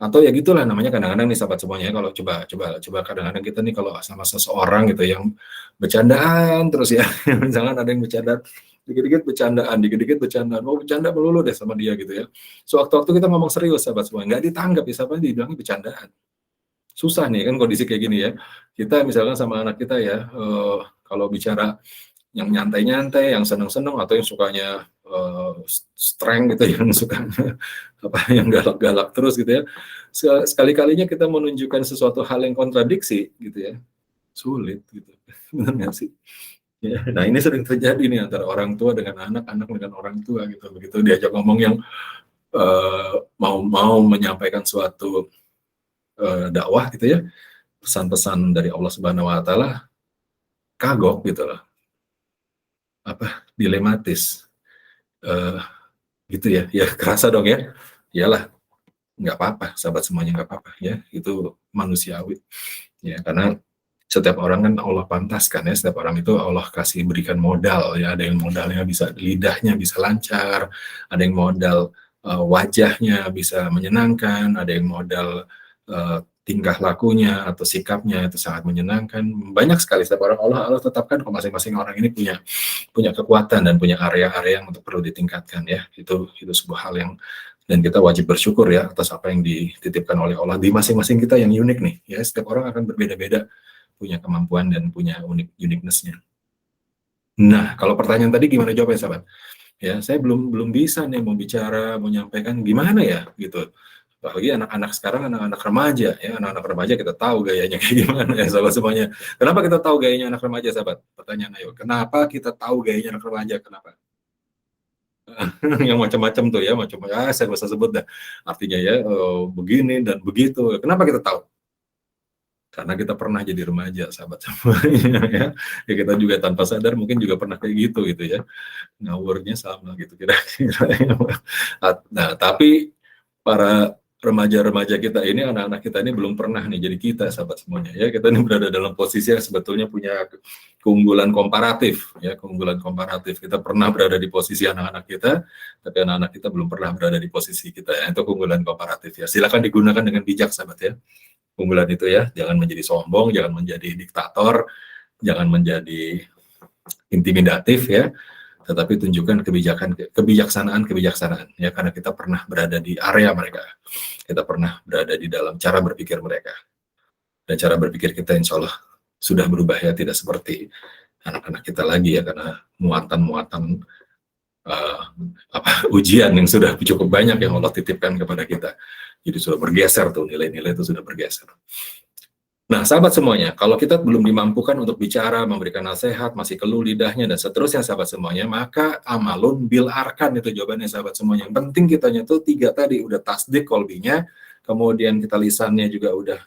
Atau ya gitulah namanya kadang-kadang nih sahabat semuanya, kalau coba kadang-kadang kita nih kalau sama seseorang gitu yang bercandaan terus ya, misalkan ada yang bercanda, dikit-dikit bercandaan, mau bercanda melulu deh sama dia gitu ya. Sewaktu-waktu kita ngomong serius sahabat semua, nggak ditanggap ya, siapa dibilangnya bercandaan. Susah nih kan kondisi kayak gini ya. Kita misalkan sama anak kita ya, kalau bicara yang nyantai-nyantai, yang seneng-seneng, atau yang sukanya strength gitu, yang suka apa, yang galak-galak terus gitu ya. Sekali-kalinya kita menunjukkan sesuatu hal yang kontradiksi gitu ya, sulit gitu. Benar nggak sih? Ya, nah ini sering terjadi nih antara orang tua dengan anak, anak dengan orang tua gitu. Begitu diajak ngomong yang mau menyampaikan suatu dakwah gitu ya, pesan-pesan dari Allah Subhanahu Wa Taala, kagok gitu loh, apa, dilematis, uh, gitu ya, ya kerasa dong ya, iyalah, nggak apa-apa, sahabat semuanya, nggak apa-apa ya, itu manusiawi ya, karena setiap orang kan Allah pantaskan ya, setiap orang itu Allah kasih berikan modal ya, ada yang modalnya bisa lidahnya bisa lancar, ada yang modal wajahnya bisa menyenangkan, ada yang modal tingkah lakunya atau sikapnya itu sangat menyenangkan, banyak sekali setiap orang, Allah tetapkan kok, masing-masing orang ini punya punya kekuatan dan punya area-area yang untuk perlu ditingkatkan ya, itu sebuah hal yang, dan kita wajib bersyukur ya atas apa yang dititipkan oleh Allah di masing-masing kita yang unik nih ya, setiap orang akan berbeda-beda, punya kemampuan dan punya uniqueness-nya. Nah, kalau pertanyaan tadi gimana jawabnya, sahabat? Ya, saya belum belum bisa nih mau bicara, mau menyampaikan gimana ya, gitu. Apalagi anak-anak sekarang, anak-anak remaja, ya, anak-anak remaja kita tahu gayanya kayak gimana ya, sahabat semuanya. Kenapa kita tahu gayanya anak remaja, sahabat? Pertanyaan ayo, kenapa kita tahu gayanya anak remaja? Kenapa? Yang macam-macam tuh ya, macam, saya bisa sebut dah. Artinya ya, begini dan begitu. Kenapa kita tahu? Karena kita pernah jadi remaja, sahabat semuanya ya. Ya kita juga tanpa sadar mungkin juga pernah kayak gitu ya. Ngawurnya sama gitu kira-kira. Nah, tapi para remaja-remaja kita ini, anak-anak kita ini belum pernah nih jadi kita, sahabat semuanya ya. Kita ini berada dalam posisi yang sebetulnya punya keunggulan komparatif ya, keunggulan komparatif. Kita pernah berada di posisi anak-anak kita, tapi anak-anak kita belum pernah berada di posisi kita ya. Itu keunggulan komparatif ya. Silakan digunakan dengan bijak, sahabat ya. Keunggulan itu ya, jangan menjadi sombong, jangan menjadi diktator, jangan menjadi intimidatif ya, tetapi tunjukkan kebijaksanaan ya, karena kita pernah berada di area mereka, kita pernah berada di dalam cara berpikir mereka, dan cara berpikir kita insya Allah sudah berubah ya, tidak seperti anak-anak kita lagi ya, karena muatan-muatan ujian yang sudah cukup banyak yang Allah titipkan kepada kita, jadi sudah bergeser tuh, nilai-nilai itu sudah bergeser. Nah, sahabat semuanya, kalau kita belum dimampukan untuk bicara, memberikan nasihat, masih keluh lidahnya, dan seterusnya, sahabat semuanya, maka amalun bil arkan, itu jawabannya, sahabat semuanya. Yang penting kitanya tuh 3 tadi, udah tasdik kolbinya, kemudian kita lisannya juga udah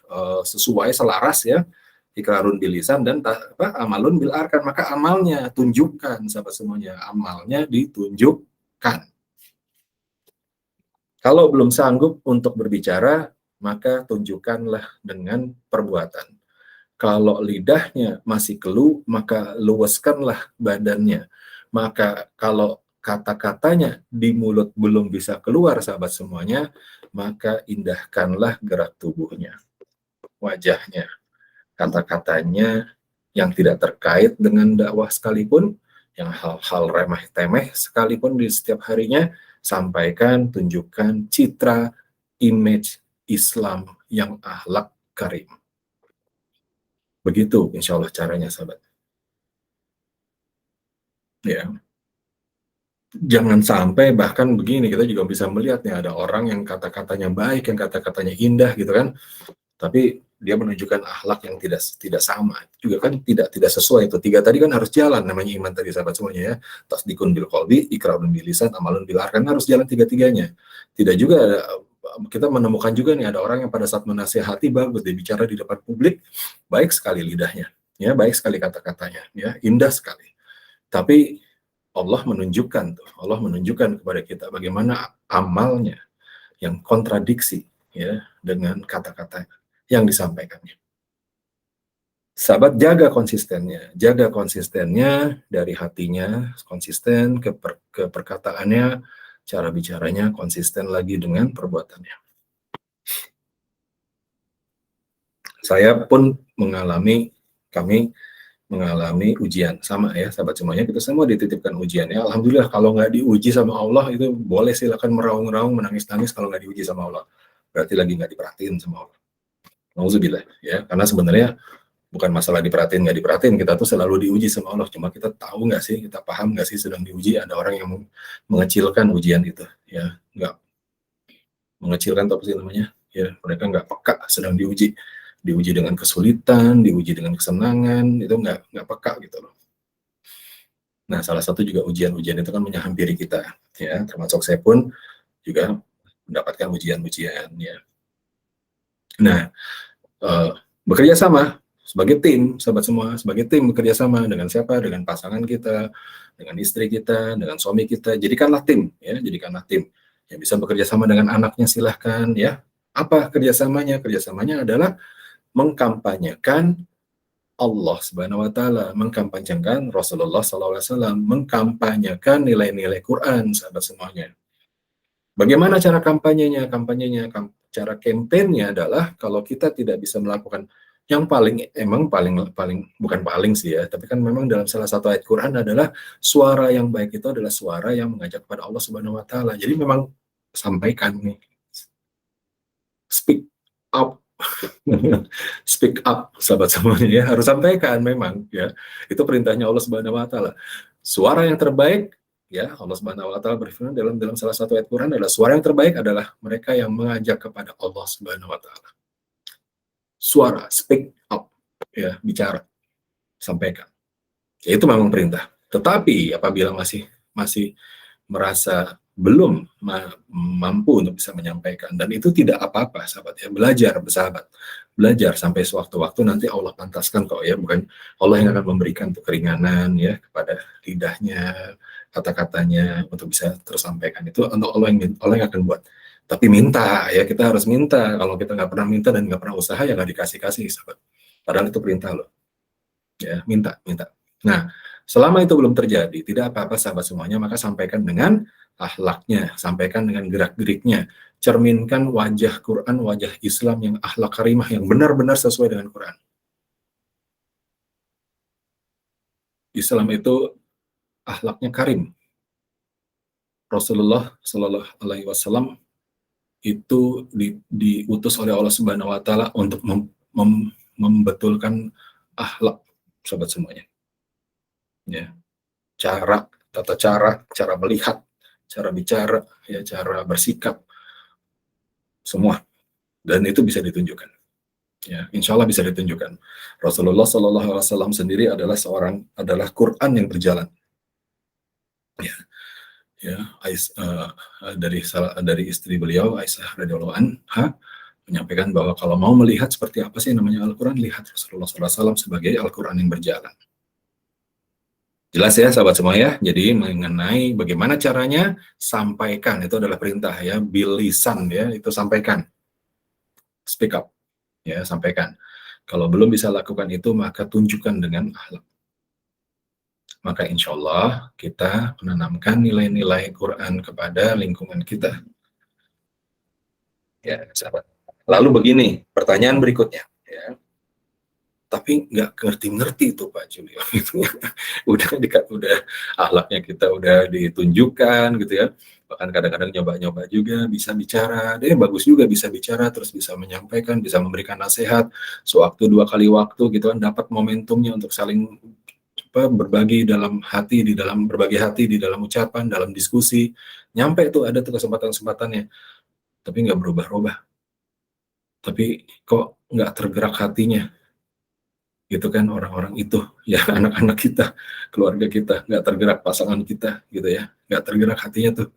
sesuai, selaras ya, ikrarun bil lisan, dan amalun bil arkan, maka amalnya tunjukkan, sahabat semuanya, amalnya ditunjukkan. Kalau belum sanggup untuk berbicara, maka tunjukkanlah dengan perbuatan. Kalau lidahnya masih keluh, maka luaskanlah badannya. Maka kalau kata-katanya di mulut belum bisa keluar, sahabat semuanya, maka indahkanlah gerak tubuhnya, wajahnya, kata-katanya yang tidak terkait dengan dakwah sekalipun, yang hal-hal remeh-temeh sekalipun di setiap harinya, sampaikan, tunjukkan citra, image Islam yang akhlak karim. Begitu insya Allah caranya, sahabat. Ya. Jangan sampai bahkan begini, kita juga bisa melihat nih ada orang yang kata-katanya baik, yang kata-katanya indah gitu kan, tapi dia menunjukkan akhlak yang tidak tidak sama. Juga kan tidak sesuai itu. Tiga tadi kan harus jalan namanya iman tadi sahabat semuanya ya. Tasdikun bil qalbi, iqrarun bil lisan, amalun bil arkan, harus jalan tiga-tiganya. Tidak juga kita menemukan juga nih ada orang yang pada saat menasihati bagus, dia bicara di depan publik, baik sekali lidahnya, ya, baik sekali kata-katanya, ya, indah sekali. Tapi Allah menunjukkan kepada kita bagaimana amalnya yang kontradiksi ya dengan kata-kata yang disampaikannya. Sahabat jaga konsistennya dari hatinya, konsisten ke perkataannya, cara bicaranya konsisten lagi dengan perbuatannya. Kami mengalami ujian sama ya sahabat semuanya, kita semua dititipkan ujian ya. Alhamdulillah kalau nggak diuji sama Allah itu boleh silakan meraung-raung, menangis-nangis. Kalau nggak diuji sama Allah berarti lagi nggak diperhatiin sama Allah. Nauzubillah ya, karena sebenarnya bukan masalah diperhatiin nggak diperhatiin, kita tuh selalu diuji sama Allah, cuma kita tahu nggak sih, kita paham nggak sih sedang diuji. Ada orang yang mengecilkan ujian itu ya, nggak mengecilkan apa sih namanya ya, mereka nggak peka sedang diuji dengan kesulitan, diuji dengan kesenangan, itu nggak peka gitu loh. Nah, salah satu juga ujian-ujian itu kan menghampiri kita ya, termasuk saya pun juga mendapatkan ujian-ujian ya. Nah, bekerja sama sebagai tim, sahabat semua, sebagai tim bekerja sama dengan siapa? Dengan pasangan kita, dengan istri kita, dengan suami kita. Jadikanlah tim, ya, jadikanlah tim. Yang bisa bekerja sama dengan anaknya silahkan, ya. Apa kerjasamanya? Kerjasamanya adalah mengkampanyekan Allah Subhanahu Wa Taala, mengkampanyekan Rasulullah SAW, mengkampanyekan nilai-nilai Quran, sahabat semuanya. Bagaimana cara kampanyenya? Cara kampanyenya adalah kalau kita tidak bisa melakukan yang paling bukan paling sih ya, tapi kan memang dalam salah satu ayat Quran adalah suara yang baik itu adalah suara yang mengajak kepada Allah Subhanahu Wa Taala. Jadi memang sampaikan nih, speak up, speak up, sahabat semuanya ya, harus sampaikan memang ya. Itu perintahnya Allah Subhanahu Wa Taala. Suara yang terbaik ya, Allah Subhanahu Wa Taala berfirman dalam salah satu ayat Quran adalah suara yang terbaik adalah mereka yang mengajak kepada Allah Subhanahu Wa Taala. Suara, speak up, ya, bicara, sampaikan. Ya, itu memang perintah. Tetapi apabila masih merasa belum mampu untuk bisa menyampaikan, dan itu tidak apa-apa, sahabat ya, belajar bersahabat, belajar sampai sewaktu-waktu nanti Allah pantaskan kok ya, bukan Allah yang akan memberikan tuh keringanan ya kepada lidahnya, kata-katanya untuk bisa tersampaikan. Itu untuk Allah yang akan buat. Tapi minta ya, kita harus minta. Kalau kita nggak pernah minta dan nggak pernah usaha ya nggak dikasih sahabat. Padahal itu perintah loh. Ya, minta. Nah, selama itu belum terjadi, tidak apa-apa sahabat semuanya, maka sampaikan dengan akhlaknya, sampaikan dengan gerak-geriknya, cerminkan wajah Quran, wajah Islam yang akhlak karimah, yang benar-benar sesuai dengan Quran. Islam itu akhlaknya karim. Rasulullah Shallallahu Alaihi Wasallam itu diutus oleh Allah Subhanahu Wa Taala untuk membetulkan akhlak sahabat semuanya. Ya, tata cara melihat, cara bicara, ya, cara bersikap, semua, dan itu bisa ditunjukkan. Ya, insya Allah bisa ditunjukkan. Rasulullah Shallallahu Alaihi Wasallam sendiri adalah Quran yang berjalan. Ya, dari istri beliau Aisyah radhiyallahu anha menyampaikan bahwa kalau mau melihat seperti apa sih namanya Al-Quran, lihat Rasulullah SAW sebagai Al-Quran yang berjalan. Jelas ya sahabat semua ya. Jadi mengenai bagaimana caranya, sampaikan, itu adalah perintah ya, bil lisan ya, itu sampaikan, speak up ya, sampaikan. Kalau belum bisa lakukan itu, maka tunjukkan dengan akhlak. Maka insya Allah kita menanamkan nilai-nilai Quran kepada lingkungan kita. Ya sahabat. Lalu begini, pertanyaan berikutnya ya. Tapi nggak ngerti-ngerti tuh Pak Julio. udah akhlaknya kita udah ditunjukkan gitu ya, bahkan kadang-kadang nyoba-nyoba juga bisa bicara, dia bagus juga bisa bicara, terus bisa menyampaikan, bisa memberikan nasihat sewaktu 2 kali waktu gitu kan, dapat momentumnya untuk saling berbagi dalam hati, di dalam berbagi hati, di dalam ucapan, dalam diskusi, nyampe tuh ada tuh kesempatan-kesempatannya, tapi nggak berubah-ubah, tapi kok nggak tergerak hatinya, gitu kan orang-orang itu, ya anak-anak kita, keluarga kita, nggak tergerak pasangan kita, gitu ya, nggak tergerak hatinya tuh,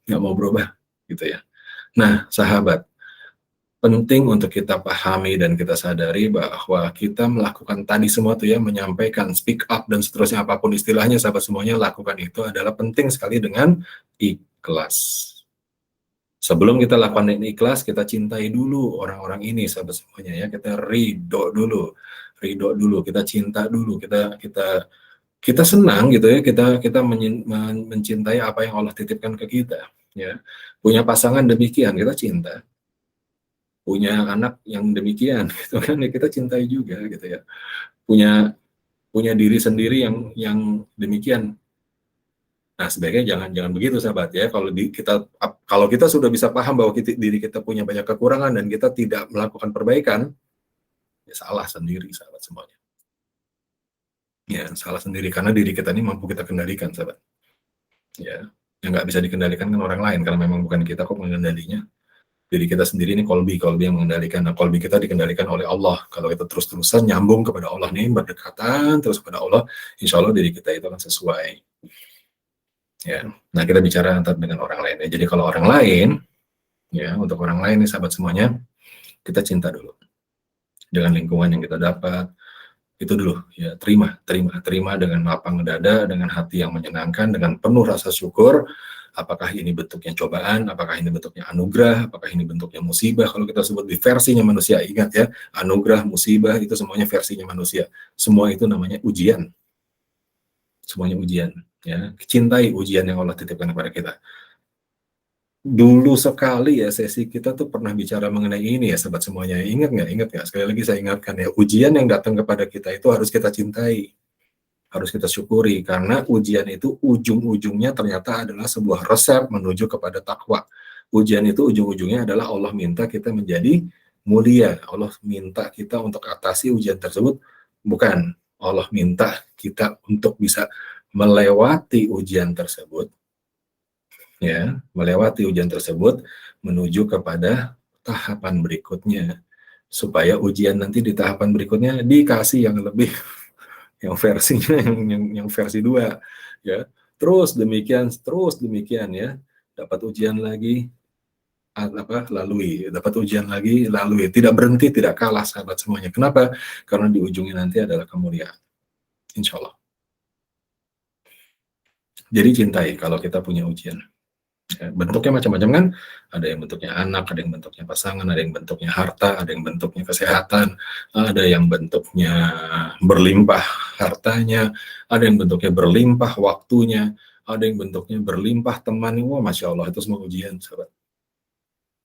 nggak mau berubah, gitu ya. Nah, sahabat, penting untuk kita pahami dan kita sadari bahwa kita melakukan tadi semua tuh ya, menyampaikan, speak up, dan seterusnya, apapun istilahnya, sahabat semuanya, lakukan itu adalah penting sekali dengan ikhlas. Sebelum kita lakukan ini ikhlas, kita cintai dulu orang-orang ini, sahabat semuanya ya, kita ridho dulu, kita cinta dulu, kita senang gitu ya, kita mencintai apa yang Allah titipkan ke kita, ya. Punya pasangan demikian, kita cinta. Punya anak yang demikian gitu kan, ya kita cintai juga gitu ya. Punya punya diri sendiri yang demikian. Nah, sebaiknya jangan begitu sahabat ya. Kalau kita sudah bisa paham bahwa diri kita punya banyak kekurangan dan kita tidak melakukan perbaikan, ya salah sendiri sahabat semuanya. Ya, salah sendiri karena diri kita ini mampu kita kendalikan sahabat. Ya, yang nggak bisa dikendalikan kan orang lain, karena memang bukan kita kok mengendalinya. Diri kita sendiri ini kolbi yang mengendalikan. Nah, kolbi kita dikendalikan oleh Allah. Kalau kita terus-terusan nyambung kepada Allah nih, berdekatan terus kepada Allah, insya Allah diri kita itu akan sesuai. Ya, nah kita bicara antara dengan orang lain. Ya. Jadi kalau orang lain, ya untuk orang lain nih sahabat semuanya, kita cinta dulu dengan lingkungan yang kita dapat. Itu dulu, ya terima dengan lapang dada, dengan hati yang menyenangkan, dengan penuh rasa syukur. Apakah ini bentuknya cobaan, apakah ini bentuknya anugerah, apakah ini bentuknya musibah. Kalau kita sebut di versinya manusia, ingat ya, anugerah, musibah, itu semuanya versinya manusia. Semua itu namanya ujian. Semuanya ujian. Ya, cintai ujian yang Allah titipkan kepada kita. Dulu sekali ya sesi kita tuh pernah bicara mengenai ini ya sahabat semuanya. Ingat nggak? Sekali lagi saya ingatkan ya, ujian yang datang kepada kita itu harus kita cintai. Harus kita syukuri, karena ujian itu ujung-ujungnya ternyata adalah sebuah resep menuju kepada takwa. Ujian itu ujung-ujungnya adalah Allah minta kita menjadi mulia. Allah minta kita untuk atasi ujian tersebut. Bukan, Allah minta kita untuk bisa melewati ujian tersebut, ya, melewati ujian tersebut menuju kepada tahapan berikutnya, supaya ujian nanti di tahapan berikutnya dikasih yang lebih, yang versinya yang versi 2, ya. Terus demikian ya. Dapat ujian lagi, lalui, dapat ujian lagi, lalui. Tidak berhenti, tidak kalah sahabat semuanya. Kenapa? Karena di ujungnya nanti adalah kemuliaan. Insya Allah. Jadi cintai kalau kita punya ujian. Bentuknya macam-macam kan, ada yang bentuknya anak, ada yang bentuknya pasangan, ada yang bentuknya harta, ada yang bentuknya kesehatan, ada yang bentuknya berlimpah hartanya, ada yang bentuknya berlimpah waktunya, ada yang bentuknya berlimpah teman. Wah, Masya Allah, itu semua ujian sahabat.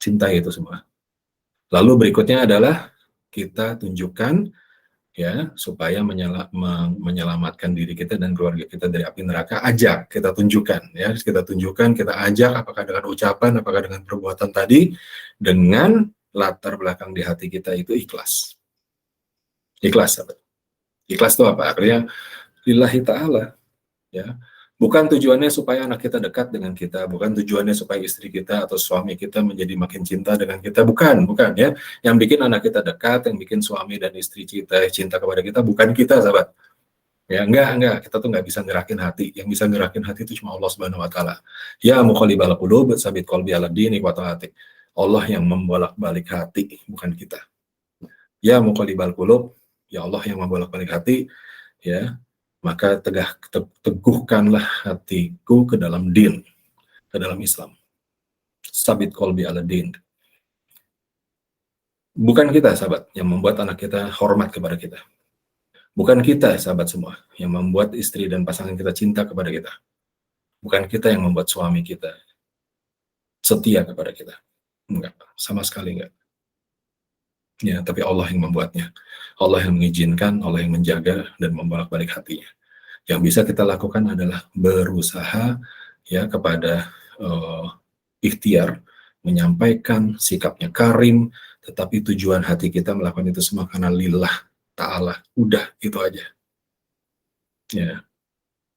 Cintai itu semua. Lalu berikutnya adalah kita tunjukkan, ya, supaya menyelamatkan diri kita dan keluarga kita dari api neraka. Ajak, kita tunjukkan, ya, kita ajak, apakah dengan ucapan, apakah dengan perbuatan tadi, dengan latar belakang di hati kita itu ikhlas. Ikhlas, sahabat. Ikhlas itu apa? Artinya lillahi ta'ala, ya. Bukan tujuannya supaya anak kita dekat dengan kita, bukan tujuannya supaya istri kita atau suami kita menjadi makin cinta dengan kita, bukan ya. Yang bikin anak kita dekat, yang bikin suami dan istri kita cinta kepada kita, bukan kita, sahabat. Ya, enggak, kita tuh nggak bisa ngerakin hati. Yang bisa ngerakin hati itu cuma Allah Subhanahu wa taala. Ya muqallibal qulub, tsabit qalbi ala dinik wa ta'atik. Allah yang membolak-balik hati, bukan kita. Ya muqallibal qulub, ya Allah yang membolak-balik hati, ya. Maka teguhkanlah hatiku ke dalam din, ke dalam Islam. Sabit qalbi ala din. Bukan kita, sahabat, yang membuat anak kita hormat kepada kita. Bukan kita, sahabat semua, yang membuat istri dan pasangan kita cinta kepada kita. Bukan kita yang membuat suami kita setia kepada kita. Enggak, sama sekali enggak. Ya, tapi Allah yang membuatnya. Allah yang mengizinkan, Allah yang menjaga dan membolak-balik hatinya. Yang bisa kita lakukan adalah berusaha, ya, kepada ikhtiar, menyampaikan sikapnya karim, tetapi tujuan hati kita melakukan itu semua karena lillah ta'ala. Udah, itu aja. Ya,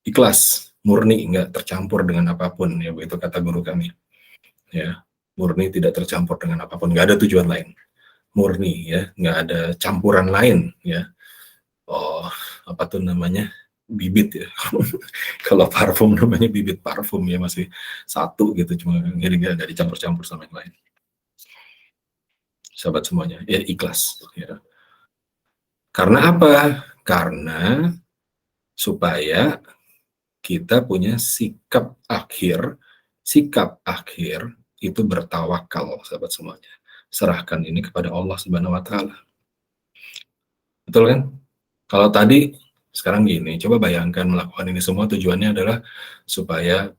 ikhlas, murni, nggak tercampur dengan apapun, ya begitu kata guru kami. Ya, murni tidak tercampur dengan apapun, nggak ada tujuan lain. Murni, ya, nggak ada campuran lain, ya. Oh, apa tuh namanya? Bibit ya. Kalau parfum namanya bibit parfum, ya masih satu gitu, cuma jadi nggak dicampur-campur sama yang lain. Sahabat semuanya, ya ikhlas. Ya. Karena apa? Karena supaya kita punya sikap akhir itu bertawakal, sahabat semuanya. Serahkan ini kepada Allah Subhanahu wa taala. Betul kan? Kalau tadi sekarang gini, coba bayangkan melakukan ini semua tujuannya adalah supaya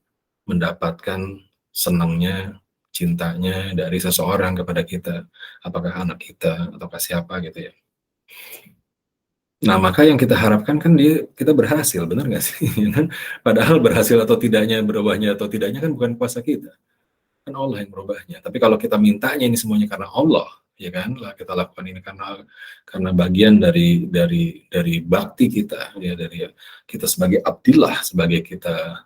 mendapatkan senangnya, cintanya dari seseorang kepada kita, apakah anak kita ataukah siapa gitu ya. Nah, maka yang kita harapkan kan kita berhasil, benar nggak sih? Padahal berhasil atau tidaknya, berubahnya atau tidaknya kan bukan kuasa kita, kan Allah yang merubahnya. Tapi kalau kita mintanya ini semuanya karena Allah, ya kan, lah kita lakukan ini karena bagian dari bakti kita, ya dari kita sebagai abdillah, sebagai kita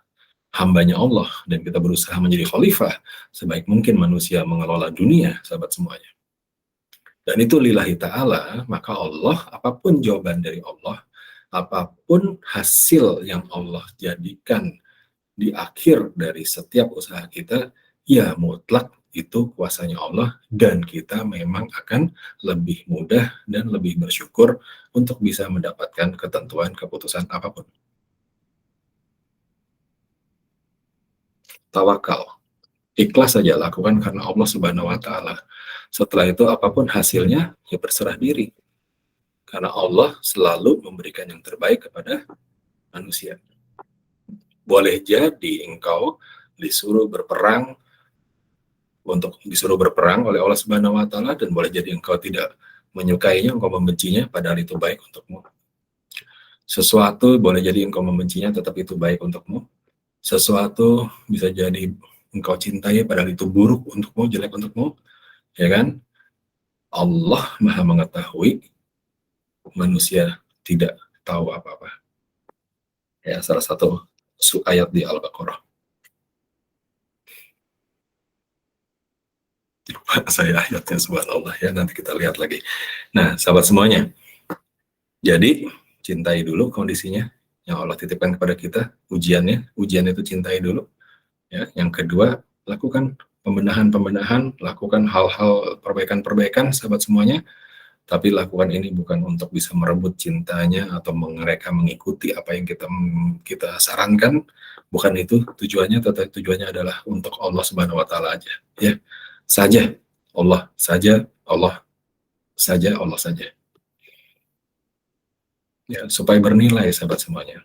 hambanya Allah, dan kita berusaha menjadi khalifah sebaik mungkin manusia mengelola dunia, sahabat semuanya. Dan itu lillahi ta'ala, maka Allah, apapun jawaban dari Allah, apapun hasil yang Allah jadikan di akhir dari setiap usaha kita, ya mutlak itu kuasanya Allah, dan kita memang akan lebih mudah dan lebih bersyukur untuk bisa mendapatkan ketentuan keputusan apapun. Tawakal. Ikhlas saja lakukan karena Allah Subhanahu wa taala. Setelah itu apapun hasilnya, ya berserah diri. Karena Allah selalu memberikan yang terbaik kepada manusia. Boleh jadi engkau disuruh berperang oleh Allah Subhanahu wa taala, dan boleh jadi engkau tidak menyukainya, engkau membencinya, padahal itu baik untukmu. Sesuatu boleh jadi engkau membencinya, tetap itu baik untukmu. Sesuatu bisa jadi engkau cintai, padahal itu buruk untukmu, jelek untukmu, ya kan? Allah Maha mengetahui, manusia tidak tahu apa-apa. Ya, salah satu ayat di Al-Baqarah. Saya ayatnya, subhanallah, ya, nanti kita lihat lagi. Nah, sahabat semuanya, jadi cintai dulu kondisinya yang Allah titipkan kepada kita, ujian itu cintai dulu, ya. Yang kedua, lakukan pembenahan, lakukan hal-hal perbaikan, sahabat semuanya, tapi lakukan ini bukan untuk bisa merebut cintanya atau mereka mengikuti apa yang kita sarankan, bukan itu tujuannya, tetapi tujuannya adalah untuk Allah Subhanahu wa taala aja, ya. Allah saja. Ya, supaya bernilai, sahabat semuanya.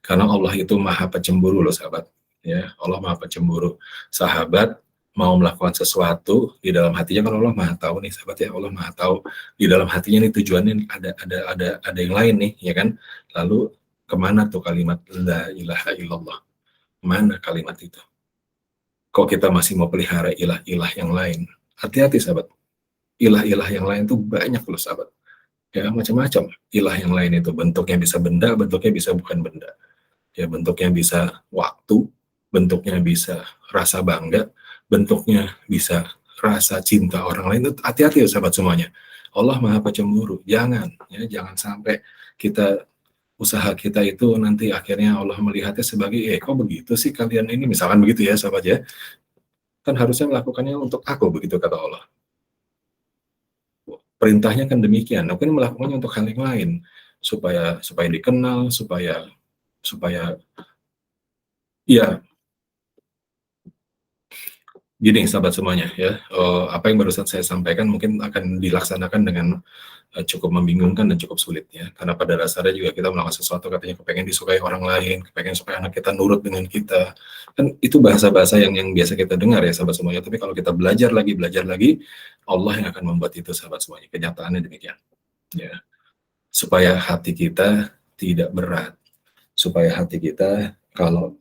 Karena Allah itu maha pecemburu loh, sahabat. Ya, Allah maha pecemburu. Sahabat mau melakukan sesuatu di dalam hatinya, kalau Allah maha tahu nih, sahabat, ya, Allah maha tahu di dalam hatinya nih tujuannya ada yang lain nih, ya kan. Lalu kemana tuh kalimat la ilaha illallah? Mana kalimat itu? Kok kita masih mau pelihara ilah-ilah yang lain? Hati-hati, sahabat. Ilah-ilah yang lain tuh banyak loh, sahabat. Ya, macam-macam ilah yang lain itu, bentuknya bisa benda, bentuknya bisa bukan benda, ya, bentuknya bisa waktu, bentuknya bisa rasa bangga, bentuknya bisa rasa cinta orang lain. Itu hati-hati ya, sahabat semuanya. Allah maha pecemburu, jangan sampai usaha kita itu nanti akhirnya Allah melihatnya sebagai, kok begitu sih kalian ini, misalkan begitu ya, sahabat, ya, kan harusnya melakukannya untuk aku, begitu kata Allah. Perintahnya kan demikian. Aku ini melakukannya untuk hal yang lain, supaya dikenal, supaya ya, gini sahabat semuanya, ya, apa yang barusan saya sampaikan mungkin akan dilaksanakan dengan cukup membingungkan dan cukup sulit, ya, karena pada dasarnya juga kita melakukan sesuatu katanya kepengen disukai orang lain, kepengen supaya anak kita nurut dengan kita, kan itu bahasa-bahasa yang biasa kita dengar ya, sahabat semuanya. Tapi kalau kita belajar lagi, Allah yang akan membuat itu, sahabat semuanya. Kenyataannya demikian, ya, supaya hati kita tidak berat, supaya hati kita kalau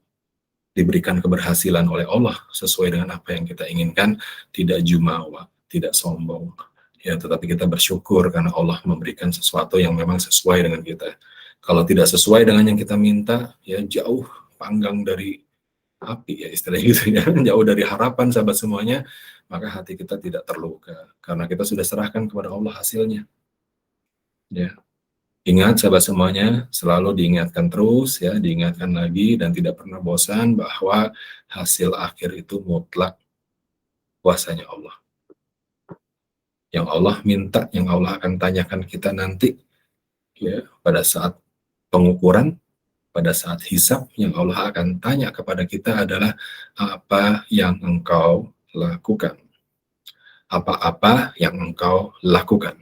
diberikan keberhasilan oleh Allah sesuai dengan apa yang kita inginkan, tidak jumawa, tidak sombong, ya, tetapi kita bersyukur karena Allah memberikan sesuatu yang memang sesuai dengan kita. Kalau tidak sesuai dengan yang kita minta, ya jauh panggang dari api ya istilahnya gitu ya, jauh dari harapan sahabat semuanya, maka hati kita tidak terluka karena kita sudah serahkan kepada Allah hasilnya. Ya, ingat sahabat semuanya, selalu diingatkan terus ya, diingatkan lagi dan tidak pernah bosan bahwa hasil akhir itu mutlak kuasanya Allah. Yang Allah minta, yang Allah akan tanyakan kita nanti ya pada saat pengukuran, pada saat hisab, yang Allah akan tanya kepada kita adalah apa yang engkau lakukan. Apa-apa yang engkau lakukan,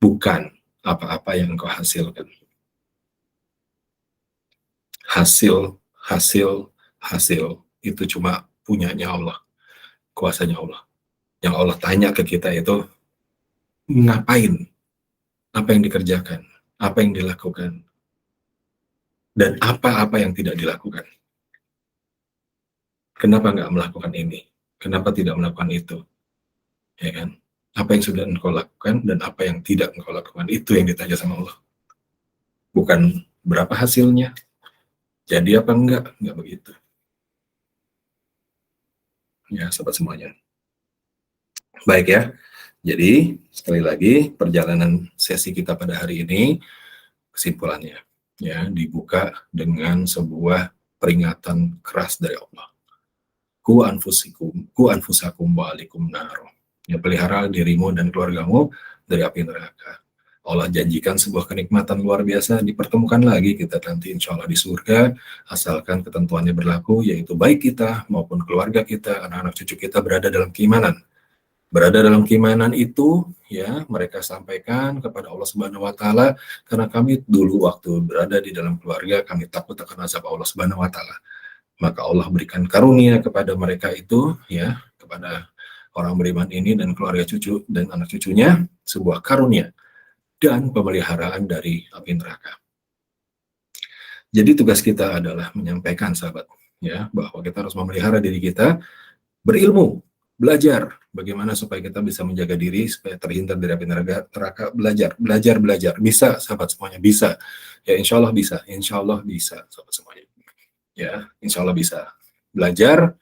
bukan apa-apa yang engkau hasilkan. Hasil, hasil, hasil itu cuma punyanya Allah, kuasanya Allah. Yang Allah tanya ke kita itu ngapain, apa yang dikerjakan, apa yang dilakukan, dan apa-apa yang tidak dilakukan. Kenapa nggak melakukan ini? Kenapa tidak melakukan itu? Ya kan? Apa yang sudah engkau lakukan dan apa yang tidak engkau lakukan, itu yang ditanya sama Allah. Bukan berapa hasilnya, jadi apa enggak begitu. Ya, sahabat semuanya. Baik ya, jadi sekali lagi perjalanan sesi kita pada hari ini, kesimpulannya ya dibuka dengan sebuah peringatan keras dari Allah. Ku anfusakum wa alikum naro. Ya, pelihara dirimu dan keluargamu dari api neraka. Allah janjikan sebuah kenikmatan luar biasa, dipertemukan lagi kita nanti insya Allah di surga, asalkan ketentuannya berlaku, yaitu baik kita maupun keluarga kita, anak-anak cucu kita berada dalam keimanan. Berada dalam keimanan itu, ya mereka sampaikan kepada Allah Subhanahu Wa Taala, karena kami dulu waktu berada di dalam keluarga, kami takut akan azab Allah Subhanahu Wa Taala. Maka Allah berikan karunia kepada mereka itu, ya kepada orang beriman ini dan keluarga cucu dan anak cucunya, sebuah karunia dan pemeliharaan dari api neraka. Jadi tugas kita adalah menyampaikan sahabat, ya bahwa kita harus memelihara diri kita, berilmu, belajar bagaimana supaya kita bisa menjaga diri supaya terhindar dari api neraka. Belajar, bisa sahabat semuanya, bisa. Ya insya Allah bisa sahabat semuanya. Ya insya Allah bisa. Belajar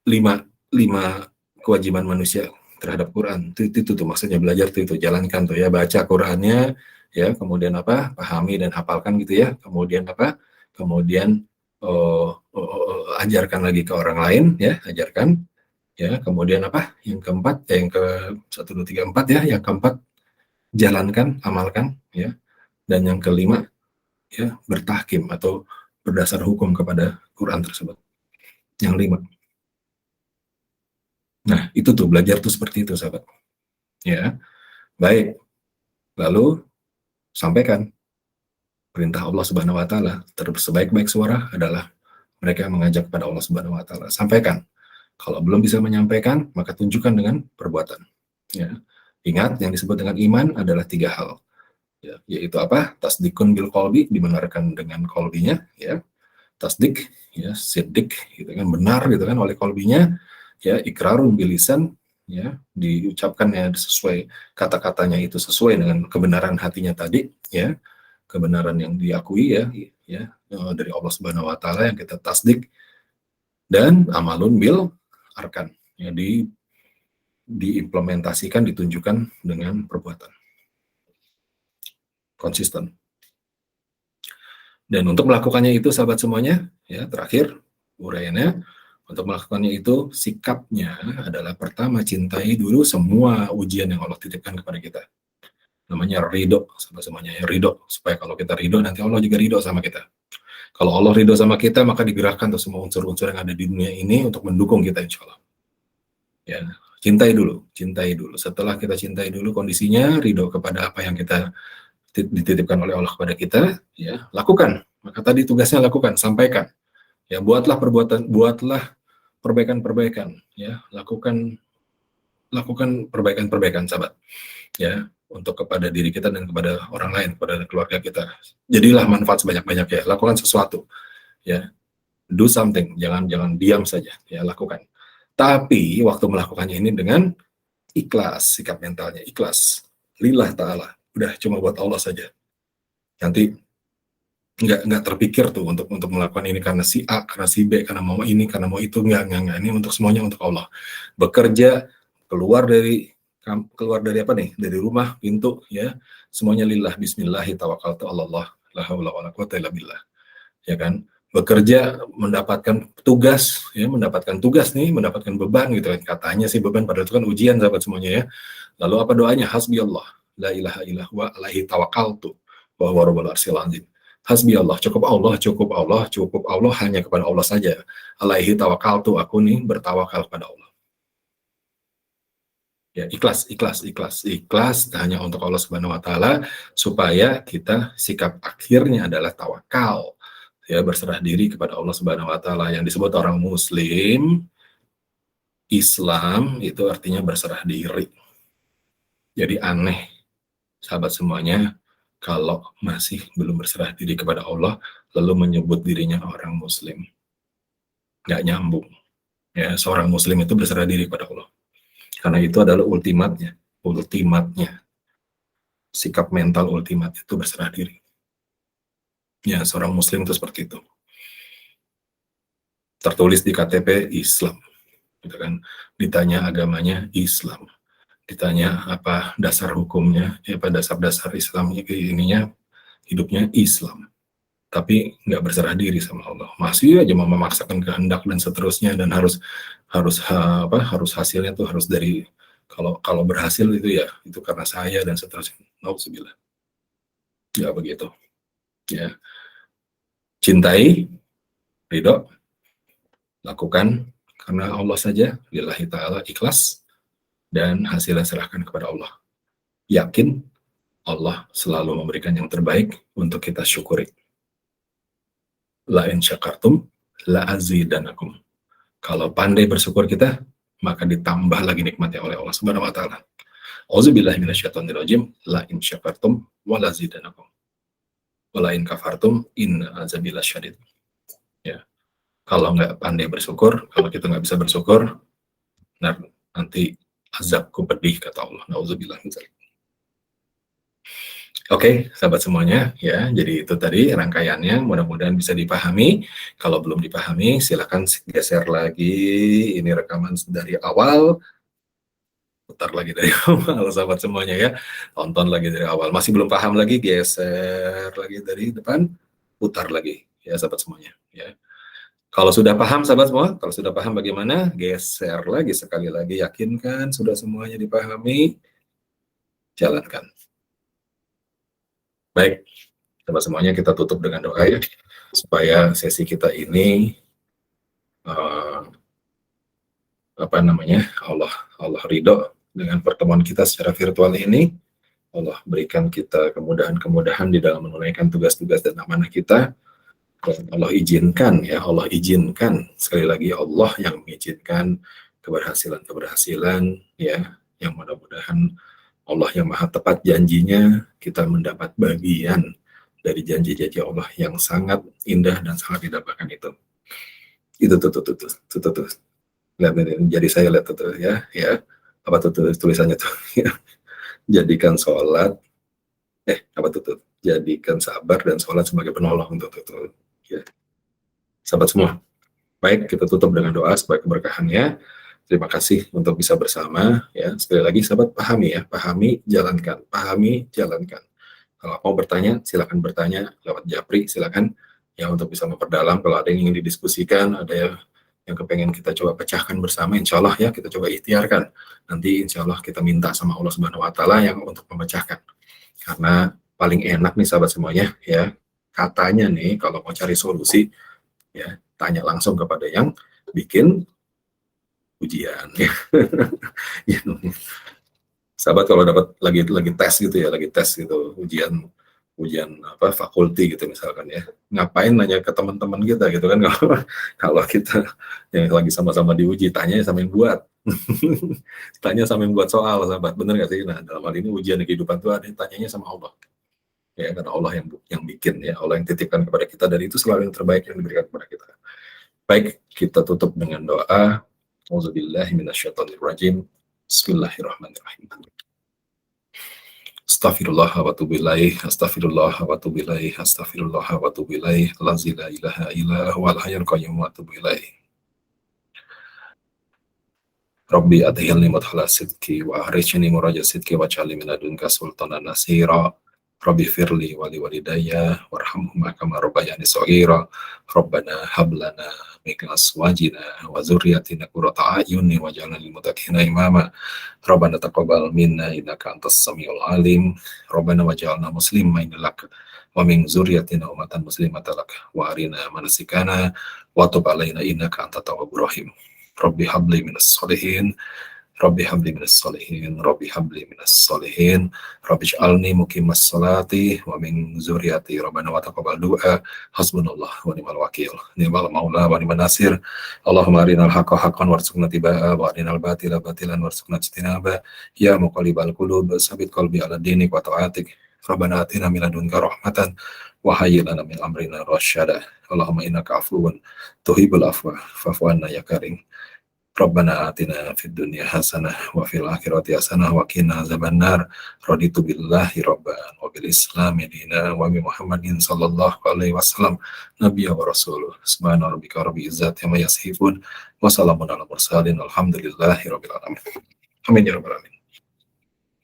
lima kewajiban manusia terhadap Quran. Itu tuh maksudnya belajar itu jalankan tuh ya, baca Qurannya ya, kemudian apa? Pahami dan hafalkan gitu ya. Kemudian apa? Kemudian ajarkan lagi ke orang lain ya, ajarkan ya. Kemudian apa? Yang keempat, yang ke 1 2 3 4 ya, yang keempat jalankan, amalkan ya. Dan yang kelima ya, bertahkim atau berdasar hukum kepada Quran tersebut. Yang lima. Nah, itu tuh belajar tuh seperti itu, sahabat. Ya, baik. Lalu sampaikan perintah Allah Subhanahu Wa Taala. Sebaik-baik suara adalah mereka yang mengajak kepada Allah Subhanahu Wa Taala. Sampaikan. Kalau belum bisa menyampaikan, maka tunjukkan dengan perbuatan. Ya, ingat yang disebut dengan iman adalah 3 hal. Ya, yaitu apa? Tasdikun bil qalbi, dibenarkan dengan qalbinya. Ya, tasdik, ya, siddik, gitu kan, benar gitu kan oleh qalbinya. Ya, ikrarun bilisan, ya diucapkan ya sesuai kata-katanya itu sesuai dengan kebenaran hatinya tadi ya, kebenaran yang diakui ya dari Allah Subhanahu Wa Taala yang kita tasdik, dan amalun bil arkan ya diimplementasikan, ditunjukkan dengan perbuatan konsisten. Dan untuk melakukannya itu sahabat semuanya ya, terakhir uraiannya, untuk melakukannya itu sikapnya adalah pertama, cintai dulu semua ujian yang Allah titipkan kepada kita. Namanya ridho, sama semuanya ya, ridho. Supaya kalau kita ridho, nanti Allah juga ridho sama kita. Kalau Allah ridho sama kita, maka digerakkan tuh semua unsur-unsur yang ada di dunia ini untuk mendukung kita insya Allah. Ya, cintai dulu. Setelah kita cintai dulu kondisinya, ridho kepada apa yang kita dititipkan oleh Allah kepada kita, ya lakukan. Maka tadi tugasnya lakukan, sampaikan. Ya, buatlah perbaikan-perbaikan, ya, lakukan perbaikan-perbaikan sahabat, ya, untuk kepada diri kita dan kepada orang lain, kepada keluarga kita. Jadilah manfaat sebanyak-banyak ya, lakukan sesuatu, ya, do something, jangan diam saja, ya, lakukan. Tapi waktu melakukannya ini dengan ikhlas, sikap mentalnya ikhlas, lillah ta'ala, udah cuma buat Allah saja, Nanti nggak terpikir tuh untuk melakukan ini karena si A, karena si B, karena mau ini, karena mau itu, nggak. Ini untuk semuanya untuk Allah. Bekerja, keluar dari apa nih? Dari rumah, pintu, ya, semuanya lillah, bismillahi tawakkaltu 'alallah, la haula wala quwata illa billah. Ya kan? Bekerja, mendapatkan tugas, ya, mendapatkan tugas nih, mendapatkan beban gitu kan. Katanya sih beban, padahal itu kan ujian sahabat semuanya ya. Lalu apa doanya? Hasbi Allah, la ilaha illallah wa alaihi tawakkaltu wa huwa rabbul arsyil azim. Hasbi Allah, cukup Allah, cukup Allah, cukup Allah, hanya kepada Allah saja. Alaihi tawakkaltu, aku nih bertawakal kepada Allah. Ya, ikhlas, ikhlas, ikhlas, ikhlas hanya untuk Allah Subhanahu wa taala, supaya kita sikap akhirnya adalah tawakal. Ya, berserah diri kepada Allah Subhanahu wa taala. Yang disebut orang muslim, Islam itu artinya berserah diri. Jadi aneh sahabat semuanya kalau masih belum berserah diri kepada Allah lalu menyebut dirinya orang muslim. Nggak nyambung. Ya, seorang muslim itu berserah diri kepada Allah. Karena itu adalah ultimatnya. Ultimatnya. Sikap mental ultimat itu berserah diri. Ya, seorang muslim itu seperti itu. Tertulis di KTP Islam. Gitu kan. Ditanya agamanya Islam. Ditanya apa dasar hukumnya, apa dasar-dasar Islamnya, ininya hidupnya Islam. Tapi nggak berserah diri sama Allah, masih aja mau memaksakan kehendak dan seterusnya, dan harus harus harus hasilnya tuh harus dari, kalau berhasil itu ya itu karena saya dan seterusnya. Nauzubillah. Ya begitu ya. Cintai, ridho, lakukan karena Allah saja, lillahi ta'ala, ikhlas, dan hasilnya serahkan kepada Allah. Yakin Allah selalu memberikan yang terbaik untuk kita syukuri. La in syakartum la azidanakum. Kalau pandai bersyukur kita, maka ditambah lagi nikmatnya oleh Allah Subhanahu wa taala. Auzubillahi minasyaitonirrajim. La in syakartum wa la zidanakum. Wa la in kafartum inna azabi lasyadid. Ya. Kalau nggak pandai bersyukur, kalau kita nggak bisa bersyukur, nah nanti azabku pedih kata Allah. Nauzubillah min dzalik. Oke, sahabat semuanya, ya. Jadi itu tadi rangkaiannya, mudah-mudahan bisa dipahami. Kalau belum dipahami, silakan geser lagi ini rekaman dari awal, putar lagi dari awal, sahabat semuanya ya. Tonton lagi dari awal. Masih belum paham lagi, geser lagi dari depan, putar lagi, ya sahabat semuanya. Ya. Kalau sudah paham, sahabat semua, kalau sudah paham bagaimana, geser lagi sekali lagi, yakinkan sudah semuanya dipahami, jalankan. Baik, sahabat semuanya, kita tutup dengan doa ya, supaya sesi kita ini Allah ridho dengan pertemuan kita secara virtual ini. Allah berikan kita kemudahan-kemudahan di dalam menunaikan tugas-tugas dan amanah kita. Dan Allah izinkan, ya, Allah izinkan, sekali lagi Allah yang mengizinkan keberhasilan-keberhasilan, ya, yang mudah-mudahan Allah yang maha tepat janjinya, kita mendapat bagian dari janji-janji Allah yang sangat indah dan sangat didambakan itu. Itu tuh. Lihat ini, jadi saya lihat tuh ya, apa tuh tulisannya tuh? Jadikan sholat, apa tuh? Jadikan sabar dan sholat sebagai penolong tuh. Ya. Sahabat semua, baik, kita tutup dengan doa sebagai keberkahannya. Terima kasih untuk bisa bersama, ya. Sekali lagi sahabat, pahami ya, pahami, jalankan, pahami, jalankan. Kalau mau bertanya, silakan bertanya lewat Japri, silakan ya, untuk bisa memperdalam. Kalau ada yang ingin didiskusikan, ada yang kepengen kita coba pecahkan bersama, insya Allah ya, kita coba ikhtiarkan. Nanti insya Allah kita minta sama Allah Subhanahu wa taala yang untuk memecahkan. Karena paling enak nih sahabat semuanya ya, katanya nih kalau mau cari solusi ya, tanya langsung kepada yang bikin ujian ya. Sahabat kalau dapat lagi tes gitu ya, lagi tes gitu, ujian apa fakulti gitu misalkan ya, ngapain nanya ke teman-teman kita gitu kan, kalau kita yang lagi sama-sama diuji, tanya sama yang buat. Tanya sama yang buat soal, sahabat, bener gak sih? Nah, dalam hal ini ujian kehidupan itu ada, tanyanya sama Allah ya, karena Allah yang bikin ya, Allah yang titipkan kepada kita, dan itu selalu yang terbaik yang diberikan kepada kita. Baik, kita tutup dengan doa. Auzubillahi minasyaitonirrajim. Bismillahirrahmanirrahim. Astaghfirullah wa atubu ilaih, astaghfirullah wa atubu ilaih, astaghfirullah wa atubu ilaih, lazi la ilaha illa huwal hayyul qayyum wa atubu ilaih. Rabbi adhilni madhala sidki wa ahrijni muraja sidki wa ja'alni min ladunka sultanan nasira. Rabbi firli wali walidayya warhamhuma kama rabbayani shaghira. Rabbana hab lana min azwajina wa dzurriyyatina qurrata a'yunin waj'alna lil muttaqina imama. Rabbana taqabbal minna innaka antas samiul alim. Rabbana waj'alna muslimin lak wa min dzurriyyatina ummatan muslimatan lak wa arina manasikana wa tub alaina innaka antat tawwabur rahim. Rabbi habli minas solihin, Rabbi habli minas solihin, Rabbi habli minas solihin, Rabbi ij'alni muqimas salati wa min zuriyati. Rabbana wa taqabbal du'a, hasbunallah wa ni'mal wakil, ni'mal maula wa ni'man nasir. Allahumma arinal haqqa haqqan warzuqna tibaa wa arinal batila batilan warzuqna ijtinaba. Ya muqallibal qulub, sabit qalbi ala dinik wa ta'atik. Rabbana atina min ladunka rahmatan wa hayyi lana min amrina rasyada. Allahumma innaka afuwun tuhibbul afwa fa'fu anna ya karim. Rabbana atina fid dunya hasanah wa fil akhirati hasanah wa qina azabannar. Raditu billahi rabban wa bil islami dina wa bi Muhammadin sallallahu alaihi wasallam nabiyya wa rasuluh. Subhana rabbika rabbil izzati amma yasifun wa salamun alal mursalin alhamdulillahi rabbil alamin. Amin ya rabbal alamin.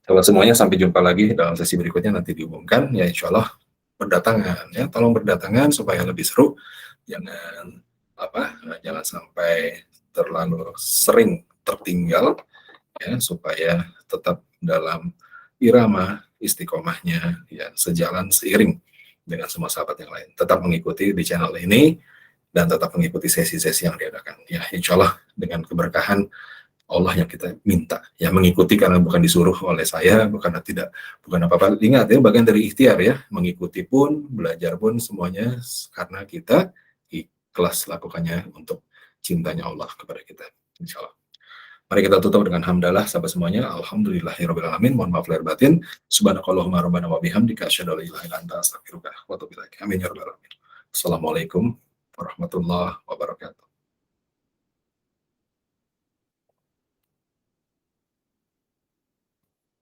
Sahabat semuanya, sampai jumpa lagi dalam sesi berikutnya, nanti diumumkan ya, insyaallah berdatangan ya, tolong berdatangan supaya lebih seru. Jangan jangan sampai terlalu sering tertinggal ya, supaya tetap dalam irama istiqomahnya ya, sejalan seiring dengan semua sahabat yang lain. Tetap mengikuti di channel ini dan tetap mengikuti sesi-sesi yang diadakan ya, insyaallah dengan keberkahan Allah yang kita minta ya, mengikuti karena bukan disuruh oleh saya, bukan apa-apa. Ingat ya, bagian dari ikhtiar ya, mengikuti pun, belajar pun semuanya karena kita ikhlas lakukannya untuk cintanya Allah kepada kita, insyaallah. Mari kita tutup dengan hamdalah sahabat semuanya. Alhamdulillahirabbil alamin. Mohon maaf lahir batin. Subhanakallahumma rabbana wa bihamdika asyhadu an la ilaha illa anta astaghfiruka wa atubu ilaik. Amin ya rabbal alamin. Assalamualaikum warahmatullahi wabarakatuh.